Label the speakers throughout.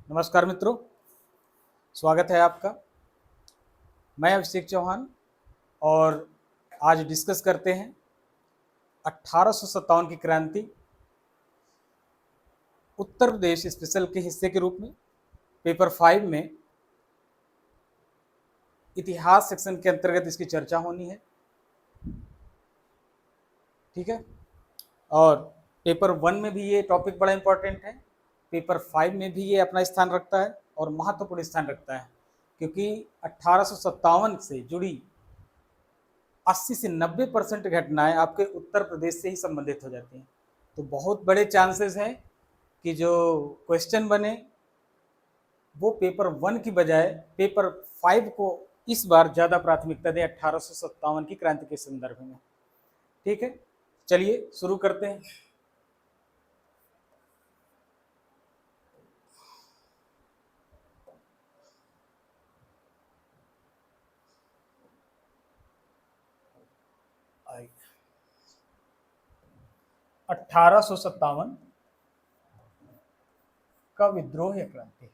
Speaker 1: नमस्कार मित्रों, स्वागत है आपका। मैं अभिषेक चौहान और आज डिस्कस करते हैं 1857 की क्रांति उत्तर प्रदेश स्पेशल के हिस्से के रूप में। पेपर 5 में इतिहास सेक्शन के अंतर्गत इसकी चर्चा होनी है, ठीक है। और पेपर 1 में भी ये टॉपिक बड़ा इंपॉर्टेंट है, पेपर 5 में भी ये अपना स्थान रखता है और महत्वपूर्ण स्थान रखता है, क्योंकि 1857 से जुड़ी 80 से 90% घटनाएं आपके उत्तर प्रदेश से ही संबंधित हो जाती हैं। तो बहुत बड़े चांसेस हैं कि जो क्वेश्चन बने वो पेपर 1 की बजाय पेपर 5 को इस बार ज़्यादा प्राथमिकता दें 1857 की क्रांति के संदर्भ में, ठीक है। चलिए शुरू करते हैं। आइए, 1857 का विद्रोह या क्रांति।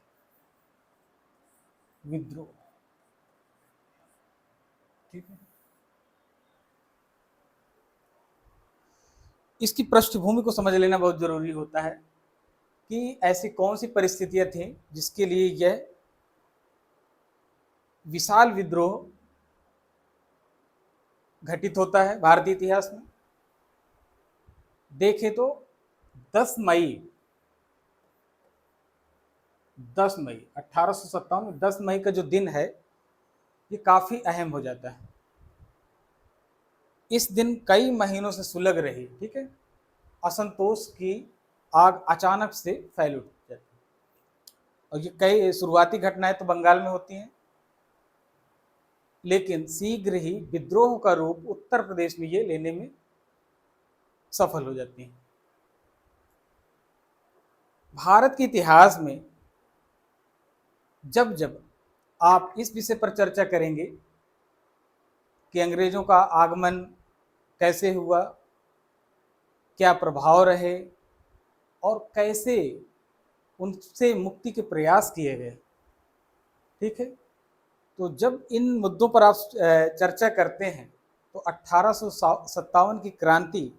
Speaker 1: विद्रोह, ठीक है। इसकी पृष्ठभूमि को समझ लेना बहुत जरूरी होता है कि ऐसी कौन सी परिस्थितियां थी जिसके लिए यह विशाल विद्रोह घटित होता है भारतीय इतिहास में। देखें तो 10 मई 1857 में 10 मई का जो दिन है ये काफी अहम हो जाता है। इस दिन कई महीनों से सुलग रही, ठीक है, असंतोष की आग अचानक से फैल उठ जाती है। और ये कई शुरुआती घटनाएं तो बंगाल में होती हैं, लेकिन शीघ्र ही विद्रोह का रूप उत्तर प्रदेश में ये लेने में सफल हो जाती हैं। भारत के इतिहास में जब जब आप इस विषय पर चर्चा करेंगे कि अंग्रेजों का आगमन कैसे हुआ, क्या प्रभाव रहे और कैसे उनसे मुक्ति के प्रयास किए गए, ठीक है, तो जब इन मुद्दों पर आप चर्चा करते हैं तो 1857 की क्रांति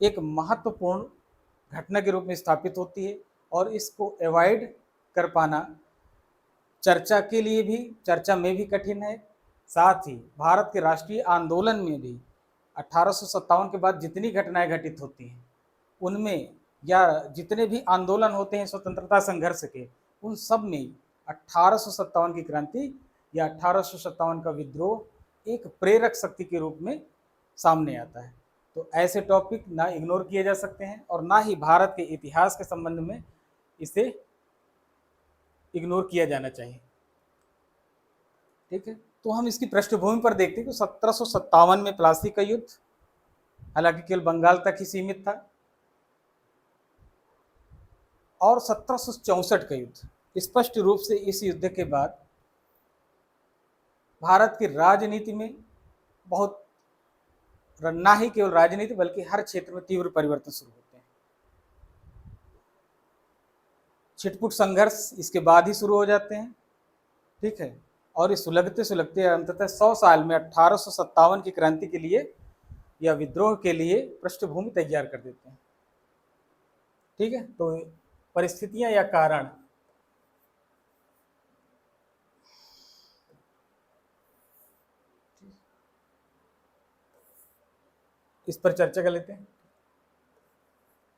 Speaker 1: एक महत्वपूर्ण घटना के रूप में स्थापित होती है और इसको अवॉइड कर पाना चर्चा के लिए भी, चर्चा में भी कठिन है। साथ ही भारत के राष्ट्रीय आंदोलन में भी 1857 के बाद जितनी घटनाएं घटित होती हैं उनमें, या जितने भी आंदोलन होते हैं स्वतंत्रता संघर्ष के, उन सब में 1857 की क्रांति या 1857 का विद्रोह एक प्रेरक शक्ति के रूप में सामने आता है। तो ऐसे टॉपिक ना इग्नोर किए जा सकते हैं और ना ही भारत के इतिहास के संबंध में इसे इग्नोर किया जाना चाहिए, ठीक है। तो हम इसकी पृष्ठभूमि पर देखते हैं कि 1757 में प्लासी का युद्ध, हालांकि केवल बंगाल तक ही सीमित था, और 1764 का युद्ध। स्पष्ट रूप से इस युद्ध के बाद भारत की राजनीति में बहुत, ना ही केवल राजनीति बल्कि हर क्षेत्र में तीव्र परिवर्तन शुरू होते हैं। छिटपुट संघर्ष इसके बाद ही शुरू हो जाते हैं, ठीक है, और इस सुलगते सुलगते अंततः 100 साल में 1857 की क्रांति के लिए या विद्रोह के लिए पृष्ठभूमि तैयार कर देते हैं, ठीक है। तो परिस्थितियां या कारण, इस पर चर्चा कर लेते हैं।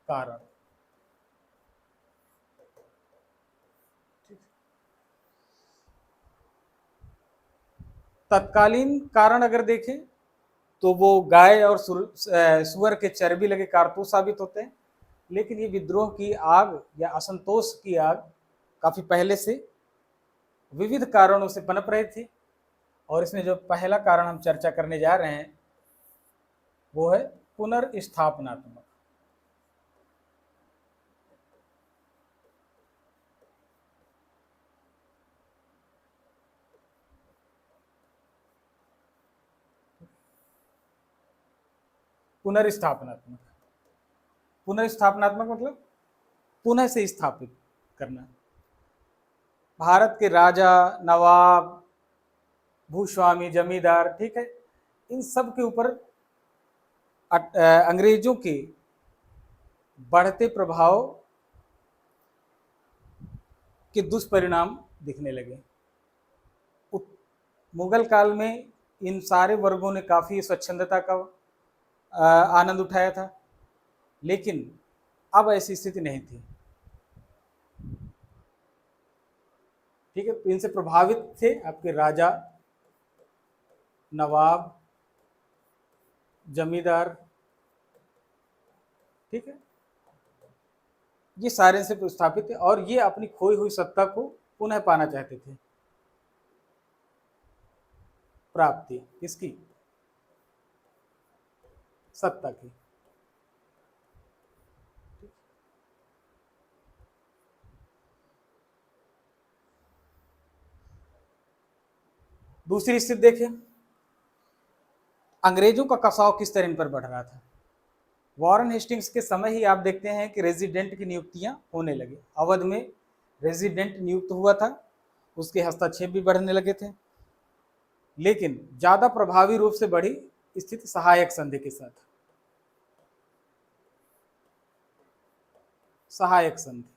Speaker 1: कारण, तत्कालीन कारण अगर देखें तो वो गाय और सुअर के चर्बी लगे कारतूस साबित होते हैं। लेकिन ये विद्रोह की आग या असंतोष की आग काफी पहले से विविध कारणों से पनप रहे थे। और इसमें जो पहला कारण हम चर्चा करने जा रहे हैं वो है पुनर्स्थापनात्मक। पुनर्स्थापनात्मक, पुनर्स्थापनात्मक मतलब पुनः से स्थापित करना। भारत के राजा, नवाब, भूस्वामी, जमींदार, ठीक है, इन सब के ऊपर अंग्रेजों के बढ़ते प्रभाव के दुष्परिणाम दिखने लगे। मुगल काल में इन सारे वर्गों ने काफ़ी स्वच्छंदता का आनंद उठाया था, लेकिन अब ऐसी स्थिति नहीं थी। ठीक है, तो इनसे प्रभावित थे आपके राजा, नवाब, जमींदार, ठीक है, ये सारे से प्रस्थापित थे और ये अपनी खोई हुई सत्ता को पुनः पाना चाहते थे। प्राप्ति किसकी? सत्ता की। दूसरी स्थिति देखें, अंग्रेजों का कसाव किस तरह इन पर बढ़ रहा था। वॉरेन हेस्टिंग्स के समय ही आप देखते हैं कि रेजिडेंट की नियुक्तियां होने लगी। अवध में रेजिडेंट नियुक्त हुआ था, उसके हस्तक्षेप भी बढ़ने लगे थे, लेकिन ज्यादा प्रभावी रूप से बढ़ी स्थिति सहायक संधि के साथ। सहायक संधि,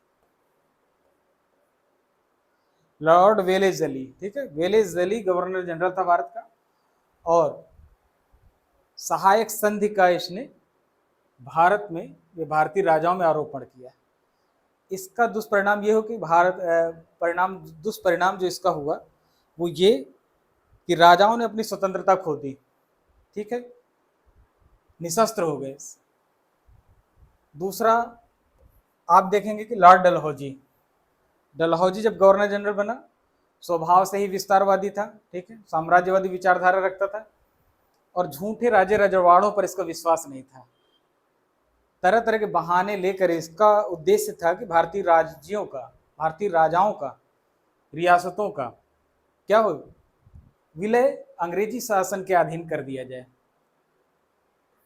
Speaker 1: लॉर्ड वेलेस्ली, ठीक है, वेलेस्ली गवर्नर जनरल था भारत का, और सहायक संधि का इसने भारत में ये भारतीय राजाओं में आरोपण किया। इसका दुष्परिणाम ये हो कि दुष्परिणाम जो इसका हुआ वो ये कि राजाओं ने अपनी स्वतंत्रता खो दी, ठीक है, निशस्त्र हो गए। दूसरा आप देखेंगे कि लॉर्ड डलहौजी जब गवर्नर जनरल बना, स्वभाव से ही विस्तारवादी था, ठीक है, साम्राज्यवादी विचारधारा रखता था और झूठे राजे रजवाड़ों पर इसका विश्वास नहीं था। तरह तरह के बहाने लेकर इसका उद्देश्य था कि भारतीय राज्यों का, भारतीय राजाओं का, रियासतों का क्या हो, विलय अंग्रेजी शासन के अधीन कर दिया जाए।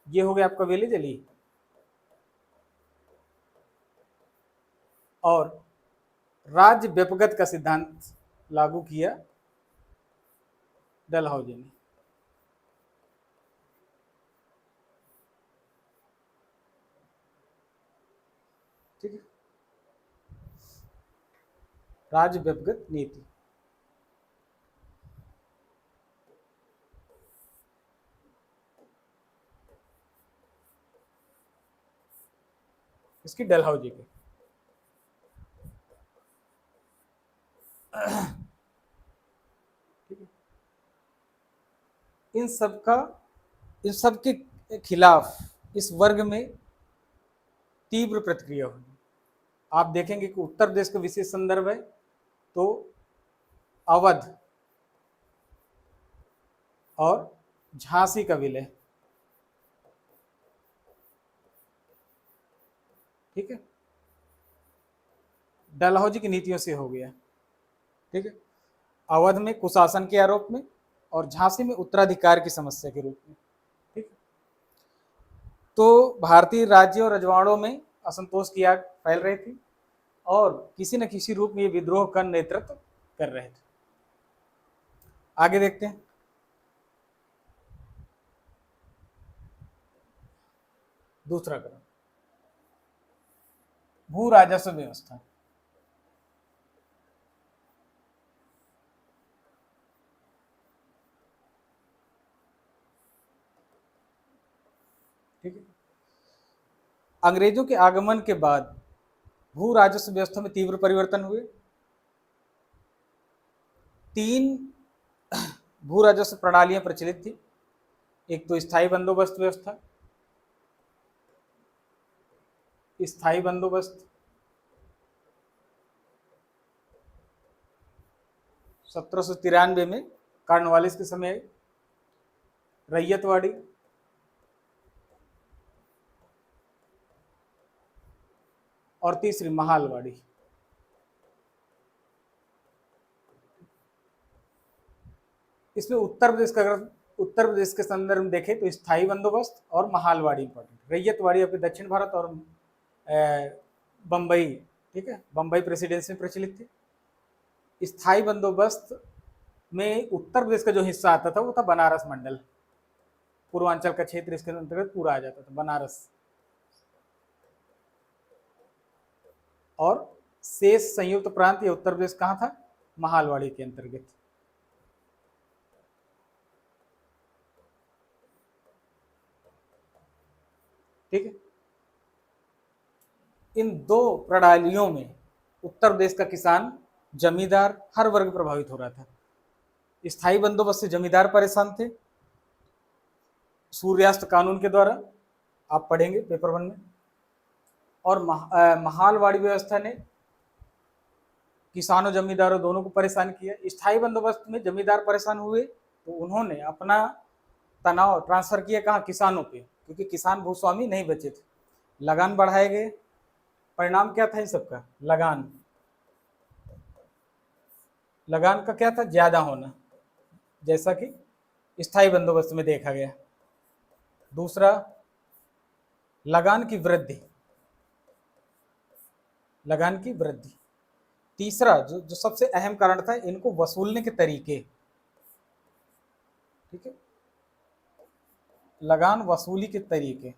Speaker 1: ये हो गया आपका वेलेस्ली। और राज्य व्यपगत का सिद्धांत लागू किया डलहौजी ने। ठीक है, राज्य व्यपगत नीति। इसकी डलहौजी की। ठीक है, इन सब के खिलाफ इस वर्ग में तीव्र प्रतिक्रिया हुई। आप देखेंगे कि उत्तर प्रदेश का विशेष संदर्भ है तो अवध और झांसी का विलय, ठीक है, डलहौजी की नीतियों से हो गया। ठीक है, अवध में कुशासन के आरोप में और झांसी में उत्तराधिकार की समस्या के रूप में। ठीक, तो भारतीय राज्यों और रजवाड़ों में असंतोष की आग फैल रही थी और किसी न किसी रूप में ये विद्रोह का नेतृत्व कर रहे थे। आगे देखते हैं। दूसरा क्रम, भू राजस्व व्यवस्था। ठीक है, अंग्रेजों के आगमन के बाद भू राजस्व व्यवस्था में तीव्र परिवर्तन हुए। 3 भू राजस्व प्रणालियां प्रचलित थी। एक तो स्थायी बंदोबस्त व्यवस्था, स्थायी बंदोबस्त 1793 में कॉर्नवालिस के समय, रैयतवाड़ी, और तीसरी महालवाड़ी। इसमें उत्तर प्रदेश के संदर्भ में देखें तो स्थायी बंदोबस्त और महालवाड़ी इंपॉर्टेंट। रैयतवाड़ी आपके दक्षिण भारत और बम्बई, ठीक है, बम्बई प्रेसिडेंसी में प्रचलित थी। स्थायी बंदोबस्त में उत्तर प्रदेश का जो हिस्सा आता था वो था बनारस मंडल, पूर्वांचल का क्षेत्र इसके अंतर्गत पूरा आ जाता था बनारस, और शेष संयुक्त प्रांत या उत्तर प्रदेश कहाँ था, महालवाड़ी के अंतर्गत। ठीक है, इन दो प्रणालियों में उत्तर प्रदेश का किसान, जमींदार, हर वर्ग प्रभावित हो रहा था। स्थायी बंदोबस्त से जमींदार परेशान थे, सूर्यास्त कानून के द्वारा, आप पढ़ेंगे पेपर 1 में, और महालवाड़ी व्यवस्था ने किसानों जमींदारों दोनों को परेशान किया। स्थायी बंदोबस्त में जमींदार परेशान हुए तो उन्होंने अपना तनाव ट्रांसफर किया कहाँ, किसानों पे, क्योंकि किसान भूस्वामी नहीं बचे थे। लगान बढ़ाए गए, परिणाम क्या था इन सबका, लगान, लगान का क्या था, ज्यादा होना, जैसा कि स्थायी बंदोबस्त में देखा गया। दूसरा, लगान की वृद्धि, लगान की वृद्धि। तीसरा जो सबसे अहम कारण था, इनको वसूलने के तरीके। ठीक है, लगान वसूली के तरीके,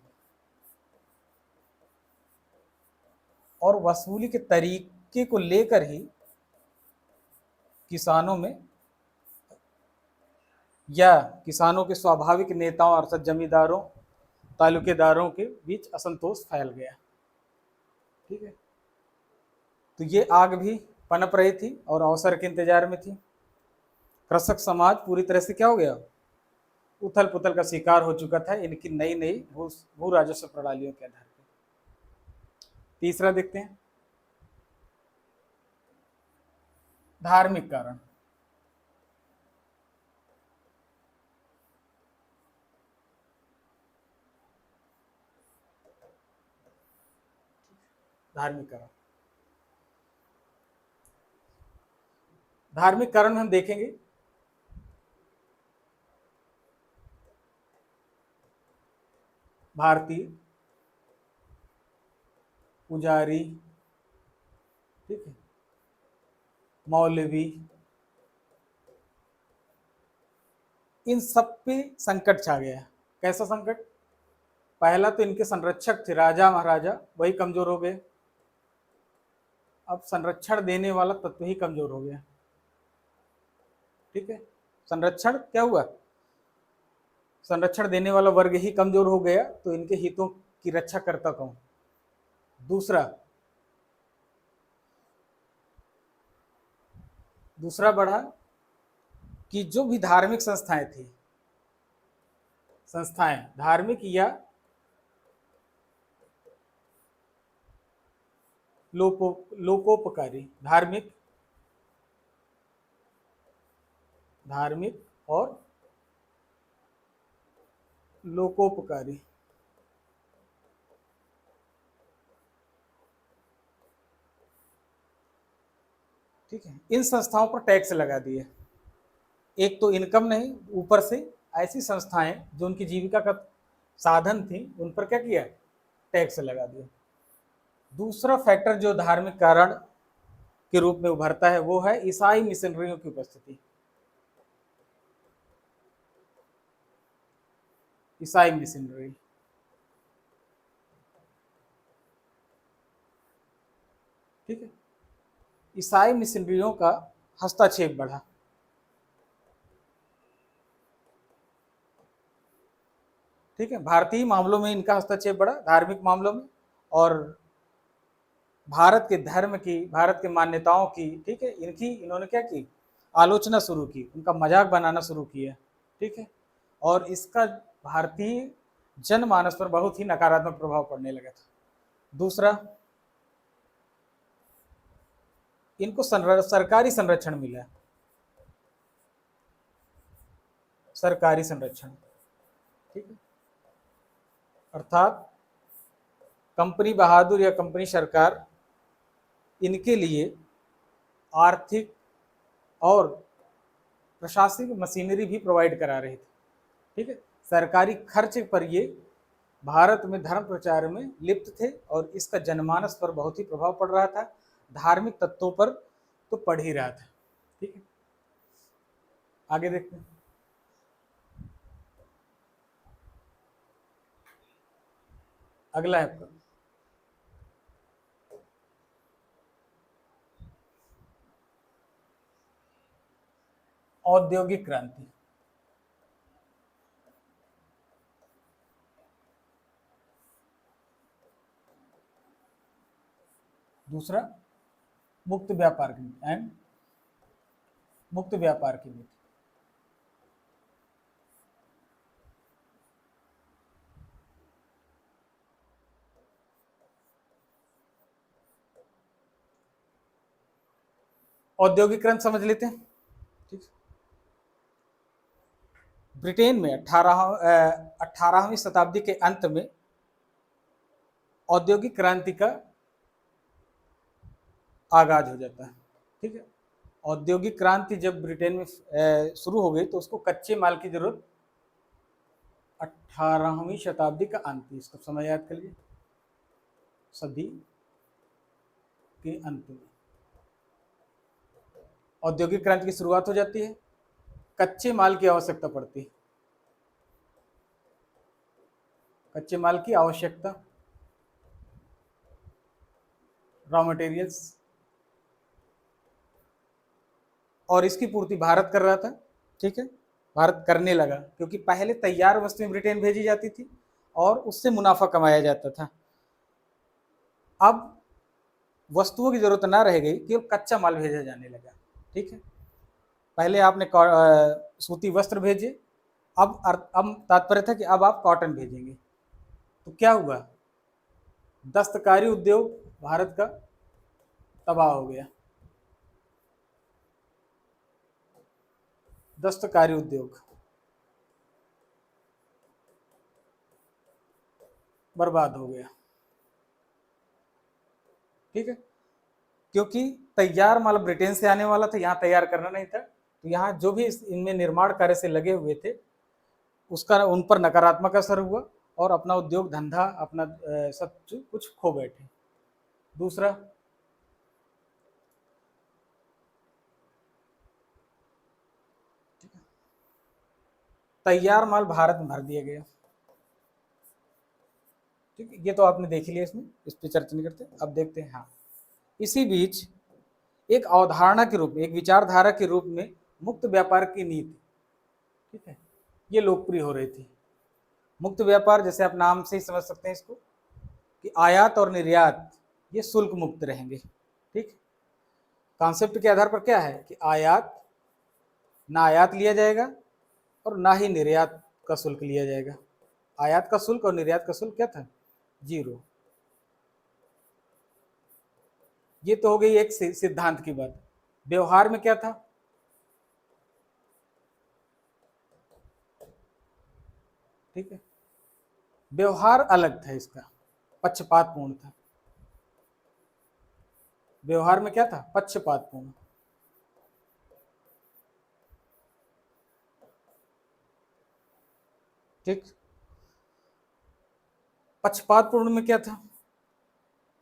Speaker 1: और वसूली के तरीके को लेकर ही किसानों में या किसानों के स्वाभाविक नेताओं अर्थात जमींदारों, तालुकेदारों के बीच असंतोष फैल गया। ठीक है, तो ये आग भी पनप रही थी और अवसर के इंतजार में थी। कृषक समाज पूरी तरह से क्या हो गया, उथल पुथल का शिकार हो चुका था इनकी नई नई भू राजस्व प्रणालियों के आधार पर। तीसरा देखते हैं, धार्मिक कारण। धार्मिक कारण, धार्मिक कारण में हम देखेंगे भारतीय पुजारी, ठीक है, मौलवी, इन सब पे संकट छा गया। कैसा संकट, पहला तो इनके संरक्षक थे राजा महाराजा, वही कमजोर हो गए। अब संरक्षण देने वाला तत्व ही कमजोर हो गया। ठीक है, संरक्षण क्या हुआ, संरक्षण देने वाला वर्ग ही कमजोर हो गया, तो इनके हितों की रक्षा करता कौन। दूसरा बढ़ा कि जो भी धार्मिक संस्थाएं थी, संस्थाएं धार्मिक या लोकोपकारी, धार्मिक और लोकोपकारी, ठीक है, इन संस्थाओं पर टैक्स लगा दिए। एक तो इनकम नहीं, ऊपर से ऐसी संस्थाएं जो उनकी जीविका का साधन थी उन पर क्या किया, टैक्स लगा दिया। दूसरा फैक्टर जो धार्मिक कारण के रूप में उभरता है वो है ईसाई मिशनरियों की उपस्थिति। ईसाई मिशनरी, ठीक है, ईसाई मिशनरियों का हस्तक्षेप बढ़ा। ठीक है, भारतीय मामलों में इनका हस्तक्षेप बढ़ा, धार्मिक मामलों में, और भारत के धर्म की, भारत के मान्यताओं की, ठीक है, इन्होंने क्या की, आलोचना शुरू की, उनका मजाक बनाना शुरू किया। ठीक है, और इसका भारतीय जनमानस पर बहुत ही नकारात्मक प्रभाव पड़ने लगा था। दूसरा, इनको सरकारी संरक्षण मिला, सरकारी संरक्षण, ठीक है, अर्थात कंपनी बहादुर या कंपनी सरकार इनके लिए आर्थिक और प्रशासनिक मशीनरी भी प्रोवाइड करा रही थी। ठीक है, सरकारी खर्च पर ये भारत में धर्म प्रचार में लिप्त थे और इसका जनमानस पर बहुत ही प्रभाव पड़ रहा था, धार्मिक तत्वों पर तो पड़ ही रहा था। ठीक है, आगे देखते हैं। अगला है आपका औद्योगिक क्रांति। दूसरा मुक्त व्यापार की नीति एंड मुक्त व्यापार की नीति। औद्योगिक क्रांति समझ लेते हैं। ठीक, ब्रिटेन में 18वीं शताब्दी के अंत में औद्योगिक क्रांति का आगाज हो जाता है। ठीक है, औद्योगिक क्रांति जब ब्रिटेन में शुरू हो गई तो उसको कच्चे माल की जरूरत 18वीं शताब्दी का अंत, इसको समय याद कर लीजिए, सदी के अंत में औद्योगिक क्रांति की शुरुआत हो जाती है। कच्चे माल की आवश्यकता पड़ती है, कच्चे माल की आवश्यकता, रॉ मटेरियल्स, और इसकी पूर्ति भारत कर रहा था। ठीक है, भारत करने लगा क्योंकि पहले तैयार वस्तुएं ब्रिटेन भेजी जाती थी और उससे मुनाफा कमाया जाता था। अब वस्तुओं की जरूरत ना रह गई, केवल कच्चा माल भेजा जाने लगा। ठीक है, पहले आपने सूती वस्त्र भेजे, अब तात्पर्य था कि अब आप कॉटन भेजेंगे। तो क्या हुआ, दस्तकारी उद्योग भारत का तबाह हो गया। दस्तकारी उद्योग बर्बाद हो गया। ठीक है, क्योंकि तैयार माल ब्रिटेन से आने वाला था, यहाँ तैयार करना नहीं था, तो यहाँ जो भी इनमें निर्माण कार्य से लगे हुए थे उसका उन पर नकारात्मक असर हुआ और अपना उद्योग धंधा अपना सब कुछ खो बैठे। दूसरा, तैयार माल भारत में भर दिया गया। ठीक है, ये तो आपने देख लिया, इसमें इस पर चर्चा नहीं करते। अब देखते हैं, हाँ, इसी बीच एक अवधारणा के रूप में, एक विचारधारा के रूप में मुक्त व्यापार की नीति, ठीक है, ये लोकप्रिय हो रही थी। मुक्त व्यापार जैसे आप नाम से ही समझ सकते हैं इसको कि आयात और निर्यात ये शुल्क मुक्त रहेंगे। ठीक, कॉन्सेप्ट के आधार पर क्या है कि आयात ना आयात लिया जाएगा और ना ही निर्यात का शुल्क लिया जाएगा। आयात का शुल्क और निर्यात का शुल्क क्या था, 0। ये तो हो गई एक सिद्धांत की बात। व्यवहार में क्या था, ठीक है, व्यवहार अलग था, इसका पक्षपातपूर्ण था। व्यवहार में क्या था, पक्षपातपूर्ण। ठीक, पक्षपातपूर्ण में क्या था,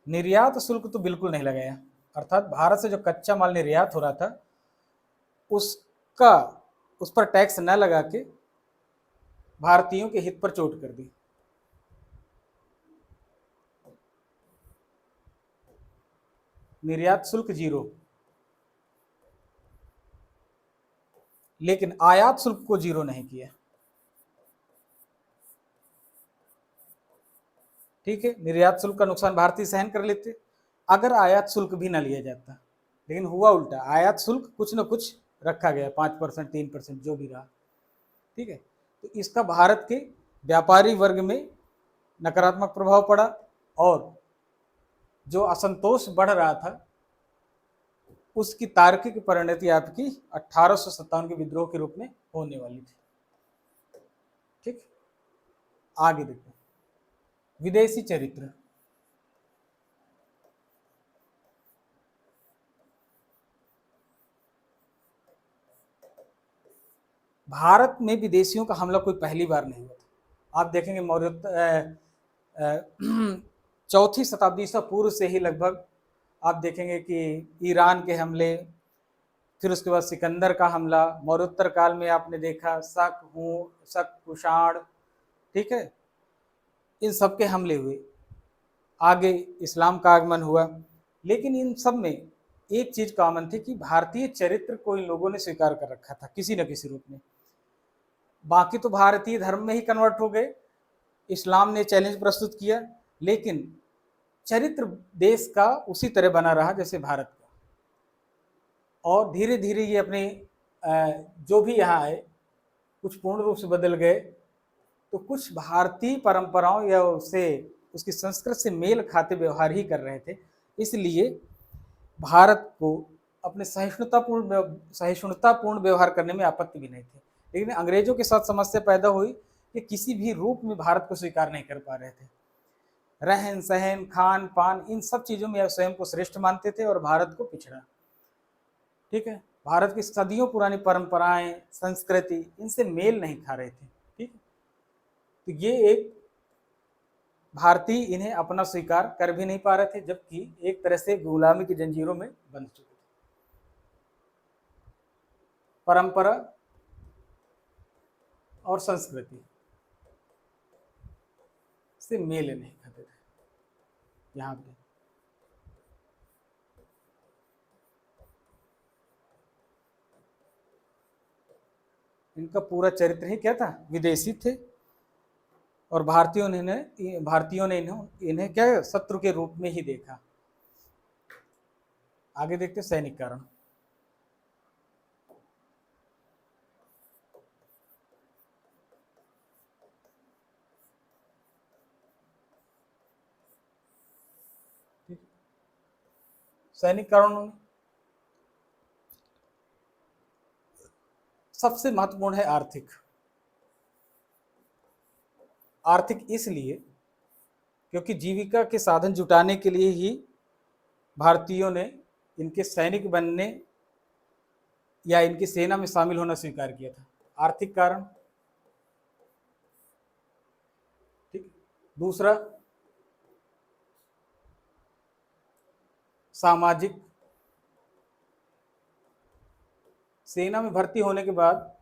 Speaker 1: निर्यात शुल्क तो बिल्कुल नहीं लगाया, अर्थात भारत से जो कच्चा माल निर्यात हो रहा था उसका उस पर टैक्स न लगा के भारतीयों के हित पर चोट कर दी। निर्यात शुल्क 0, लेकिन आयात शुल्क को 0 नहीं किया। ठीक है, निर्यात शुल्क का नुकसान भारतीय सहन कर लेते अगर आयात शुल्क भी ना लिया जाता, लेकिन हुआ उल्टा, आयात शुल्क कुछ न कुछ रखा गया, 5%, 3%, जो भी रहा। ठीक है, तो इसका भारत के व्यापारी वर्ग में नकारात्मक प्रभाव पड़ा और जो असंतोष बढ़ रहा था उसकी तार्किक परिणति आपकी 1857 के विद्रोह के रूप में होने वाली थी। ठीक, आगे देखते हैं, विदेशी चरित्र। भारत में विदेशियों का हमला कोई पहली बार नहीं हुआ था। आप देखेंगे मौर्य 4वीं शताब्दी से पूर्व से ही लगभग आप देखेंगे कि ईरान के हमले, फिर उसके बाद सिकंदर का हमला, मौर्योत्तर काल में आपने देखा शक कुषाण, ठीक है, इन सब के हमले हुए, आगे इस्लाम का आगमन हुआ। लेकिन इन सब में एक चीज कॉमन थी कि भारतीय चरित्र को इन लोगों ने स्वीकार कर रखा था किसी न किसी रूप में। बाकी तो भारतीय धर्म में ही कन्वर्ट हो गए, इस्लाम ने चैलेंज प्रस्तुत किया, लेकिन चरित्र देश का उसी तरह बना रहा जैसे भारत का। और धीरे धीरे ये अपने जो भी यहाँ आए कुछ पूर्ण रूप से बदल गए, तो कुछ भारतीय परंपराओं या उसकी संस्कृति से मेल खाते व्यवहार ही कर रहे थे। इसलिए भारत को अपने सहिष्णुतापूर्ण व्यवहार करने में आपत्ति भी नहीं थी। लेकिन अंग्रेजों के साथ समस्या पैदा हुई कि किसी भी रूप में भारत को स्वीकार नहीं कर पा रहे थे। रहन सहन, खान पान, इन सब चीज़ों में स्वयं को श्रेष्ठ मानते थे और भारत को पिछड़ा। ठीक है, भारत की सदियों पुरानी परंपराएं, संस्कृति इनसे मेल नहीं खा रहे थे। ठीक है, तो ये एक भारतीय इन्हें अपना स्वीकार कर भी नहीं पा रहे थे, जबकि एक तरह से गुलामी की जंजीरों में बंध चुके थे। परंपरा और संस्कृति से मेल नहीं खाते थे। यहाँ पे इनका पूरा चरित्र ही क्या था, विदेशी थे, और भारतीयों ने इन्हें क्या शत्रु के रूप में ही देखा। आगे देखते सैनिक कारण। सैनिक कारणों में सबसे महत्वपूर्ण है आर्थिक। आर्थिक इसलिए क्योंकि जीविका के साधन जुटाने के लिए ही भारतीयों ने इनके सैनिक बनने या इनकी सेना में शामिल होना स्वीकार किया था। आर्थिक कारण। ठीक, दूसरा सामाजिक। सेना में भर्ती होने के बाद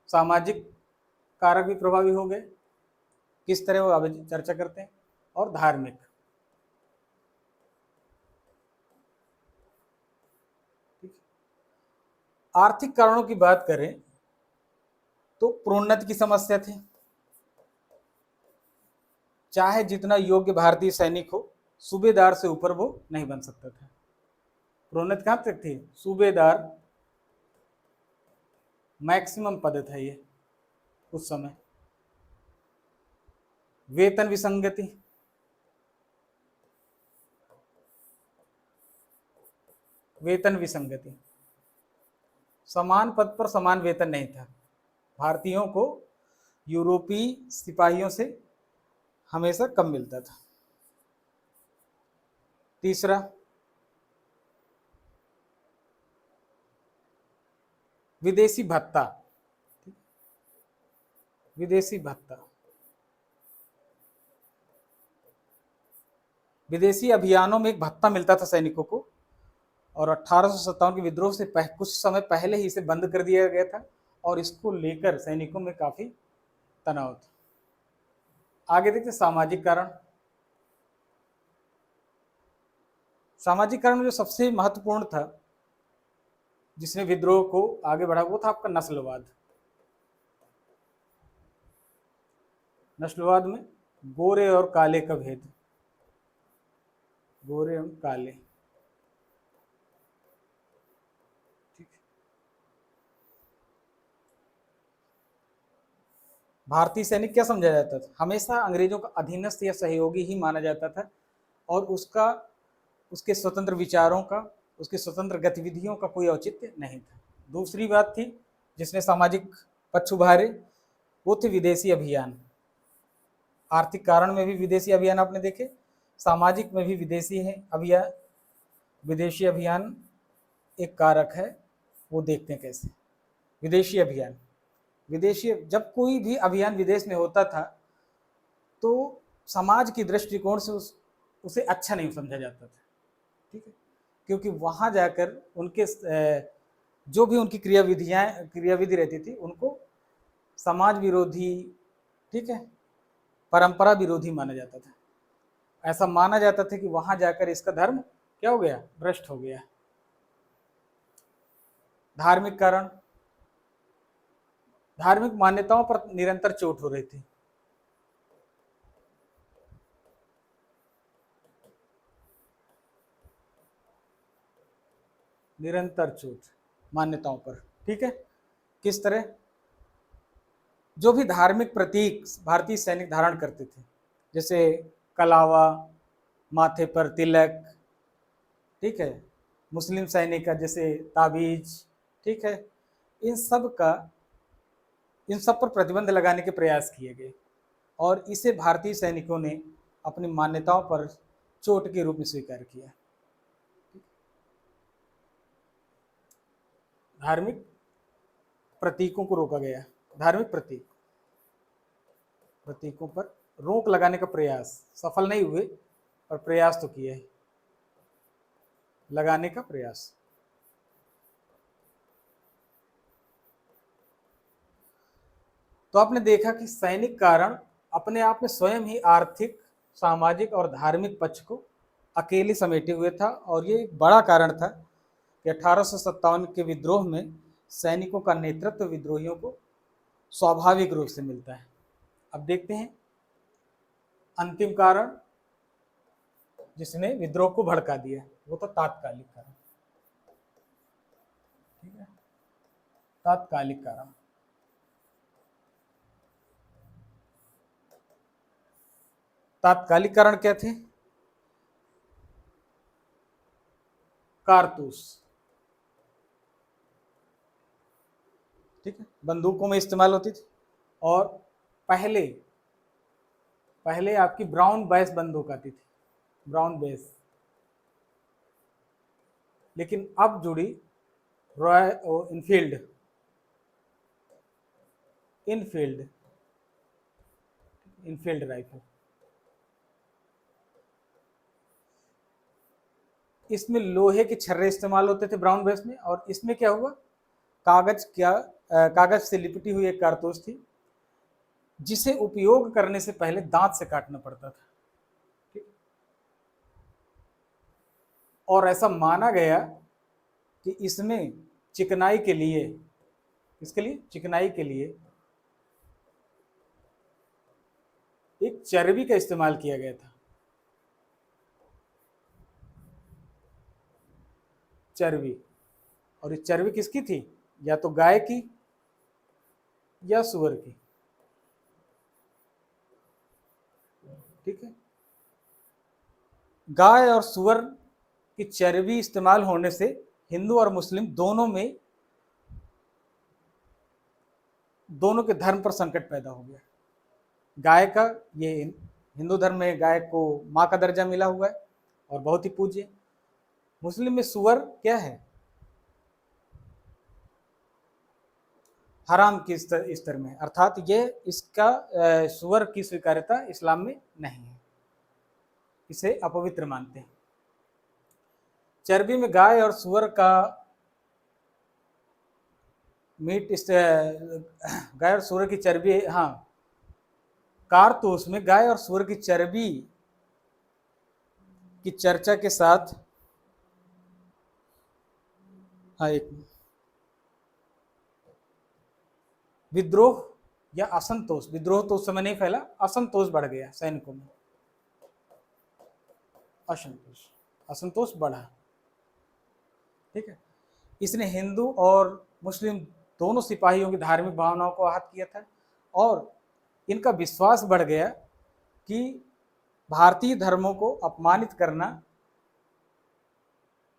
Speaker 1: सामाजिक कारक भी प्रभावी हो गए, किस तरह वो अब चर्चा करते हैं। और धार्मिक। आर्थिक कारणों की बात करें तो प्रोन्नति की समस्या थी। चाहे जितना योग्य भारतीय सैनिक हो, सूबेदार से ऊपर वो नहीं बन सकता था। प्रोन्नति कहां तक थी, सूबेदार मैक्सिमम पद था ये उस समय। वेतन विसंगति। वेतन विसंगति, समान पद पर समान वेतन नहीं था। भारतीयों को यूरोपीय सिपाहियों से हमेशा कम मिलता था। तीसरा विदेशी भत्ता। विदेशी भत्ता, विदेशी अभियानों में एक भत्ता मिलता था सैनिकों को, और 1857 के विद्रोह से कुछ समय पहले ही इसे बंद कर दिया गया था, और इसको लेकर सैनिकों में काफी तनाव था। आगे देखते सामाजिक कारण। सामाजिक कारण में जो सबसे महत्वपूर्ण था, जिसने विद्रोह को आगे बढ़ा, वो था आपका नस्लवाद। नस्लवाद में गोरे और काले का भेद। गोरे और काले। ठीक, भारतीय सैनिक क्या समझा जाता था, हमेशा अंग्रेजों का अधीनस्थ या सहयोगी ही माना जाता था, और उसके स्वतंत्र विचारों का, उसके स्वतंत्र गतिविधियों का कोई औचित्य नहीं था। दूसरी बात थी जिसने सामाजिक पक्ष उभारे, वो थे विदेशी अभियान। आर्थिक कारण में भी विदेशी अभियान आपने देखे, सामाजिक में भी विदेशी अभियान एक कारक है। वो देखते हैं कैसे। विदेशी अभियान, जब कोई भी अभियान विदेश में होता था तो समाज की दृष्टिकोण से उसे अच्छा नहीं समझा जाता था। ठीक है, क्योंकि वहाँ जाकर उनके जो भी उनकी क्रियाविधि रहती थी उनको समाज विरोधी, ठीक है, परंपरा विरोधी माना जाता था। ऐसा माना जाता था कि वहां जाकर इसका धर्म क्या हो गया, भ्रष्ट हो गया। धार्मिक कारण, धार्मिक मान्यताओं पर निरंतर चोट हो रही थी। निरंतर चोट मान्यताओं पर, ठीक है। किस तरह, जो भी धार्मिक प्रतीक भारतीय सैनिक धारण करते थे, जैसे कलावा, माथे पर तिलक, ठीक है, मुस्लिम सैनिक का जैसे ताबीज, ठीक है, इन सब का, इन सब पर प्रतिबंध लगाने के प्रयास किए गए और इसे भारतीय सैनिकों ने अपनी मान्यताओं पर चोट के रूप में स्वीकार किया। धार्मिक प्रतीकों को रोका गया, धार्मिक प्रतीकों पर रोक लगाने का प्रयास, सफल नहीं हुए और प्रयास तो किया है, लगाने का प्रयास। तो आपने देखा कि सैनिक कारण अपने आप में स्वयं ही आर्थिक, सामाजिक और धार्मिक पक्ष को अकेले समेटे हुए था और ये एक बड़ा कारण था कि 1857 के विद्रोह में सैनिकों का नेतृत्व विद्रोहियों को स्वाभाविक रूप से मिलता है। अब देखते हैं अंतिम कारण जिसने विद्रोह को भड़का दिया, वो तो तात्कालिक कारण, ठीक है, तात्कालिक कारण। तात्कालिक कारण क्या थे? कारतूस, ठीक है, बंदूकों में इस्तेमाल होती थी। और पहले पहले आपकी ब्राउन बेस बंदूक आती थी, ब्राउन बेस, लेकिन अब जुड़ी royal Enfield, Enfield Enfield rifle. इसमें लोहे के छर्रे इस्तेमाल होते थे ब्राउन बेस में, और इसमें क्या हुआ, कागज से लिपटी हुई एक कारतूस थी जिसे उपयोग करने से पहले दांत से काटना पड़ता था, ठीक? और ऐसा माना गया कि इसमें चिकनाई के लिए, इसके लिए चिकनाई के लिए एक चर्बी का इस्तेमाल किया गया था। चर्बी, और ये चर्बी किसकी थी? या तो गाय की या सुअर की, ठीक है। गाय और सुअर की चर्बी इस्तेमाल होने से हिंदू और मुस्लिम दोनों के धर्म पर संकट पैदा हो गया। गाय का, ये हिंदू धर्म में गाय को माँ का दर्जा मिला हुआ है और बहुत ही पूज्य। मुस्लिम में सुअर क्या है? हराम की स्तर में, अर्थात ये इसका सुअर की स्वीकार्यता इस्लाम में नहीं है, इसे अपवित्र मानते हैं। चर्बी में गाय और सुअर का मीट, गाय और सुअर की चर्बी, हाँ, कारतूस में गाय और सुअर की चर्बी की चर्चा के साथ, हाँ, एक विद्रोह या असंतोष, विद्रोह तो उस समय नहीं फैला, असंतोष बढ़ गया सैनिकों में, असंतोष बढ़ा, ठीक है। इसने हिंदू और मुस्लिम दोनों सिपाहियों की धार्मिक भावनाओं को आहत किया था और इनका विश्वास बढ़ गया कि भारतीय धर्मों को अपमानित करना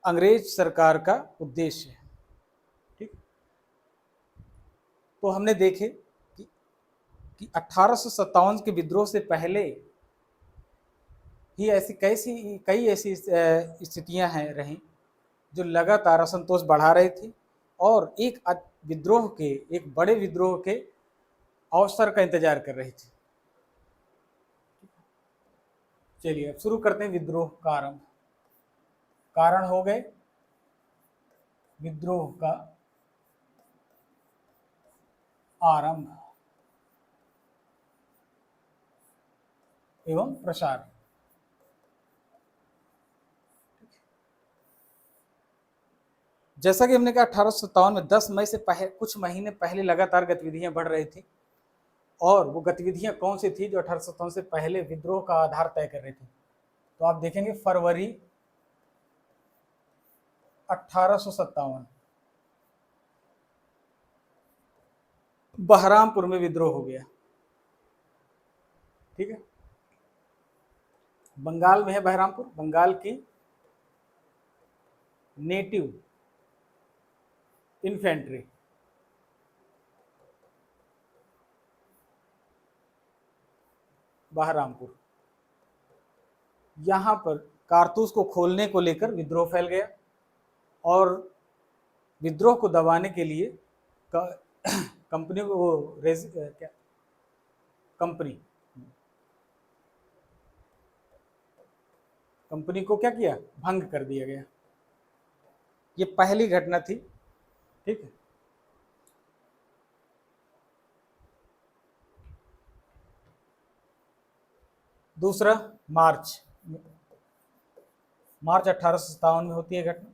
Speaker 1: अंग्रेज सरकार का उद्देश्य है, ठीक। तो हमने देखे कि 1857 के विद्रोह से पहले ही ऐसी कई ऐसी स्थितियां हैं रहीं जो लगातार असंतोष बढ़ा रही थी और एक बड़े विद्रोह के अवसर का इंतजार कर रही थी। चलिए अब शुरू करते हैं विद्रोह का आरंभ। कारण हो गए विद्रोह का आरंभ एवं प्रसार। जैसा कि हमने कहा 1857 में 10 मई से पहले कुछ महीने पहले लगातार गतिविधियां बढ़ रही थी, और वो गतिविधियां कौन सी थी जो 1857 से पहले विद्रोह का आधार तय कर रही थी। तो आप देखेंगे फरवरी 1857 बहरामपुर में विद्रोह हो गया। ठीक है, बंगाल में है बहरामपुर, बंगाल की नेटिव इन्फेंट्री बहरामपुर, यहां पर कारतूस को खोलने को लेकर विद्रोह फैल गया, और विद्रोह को दबाने के लिए कंपनी को क्या कंपनी को क्या किया, भंग कर दिया गया। ये पहली घटना थी। ठीक है, दूसरा मार्च 1857 में होती है घटना।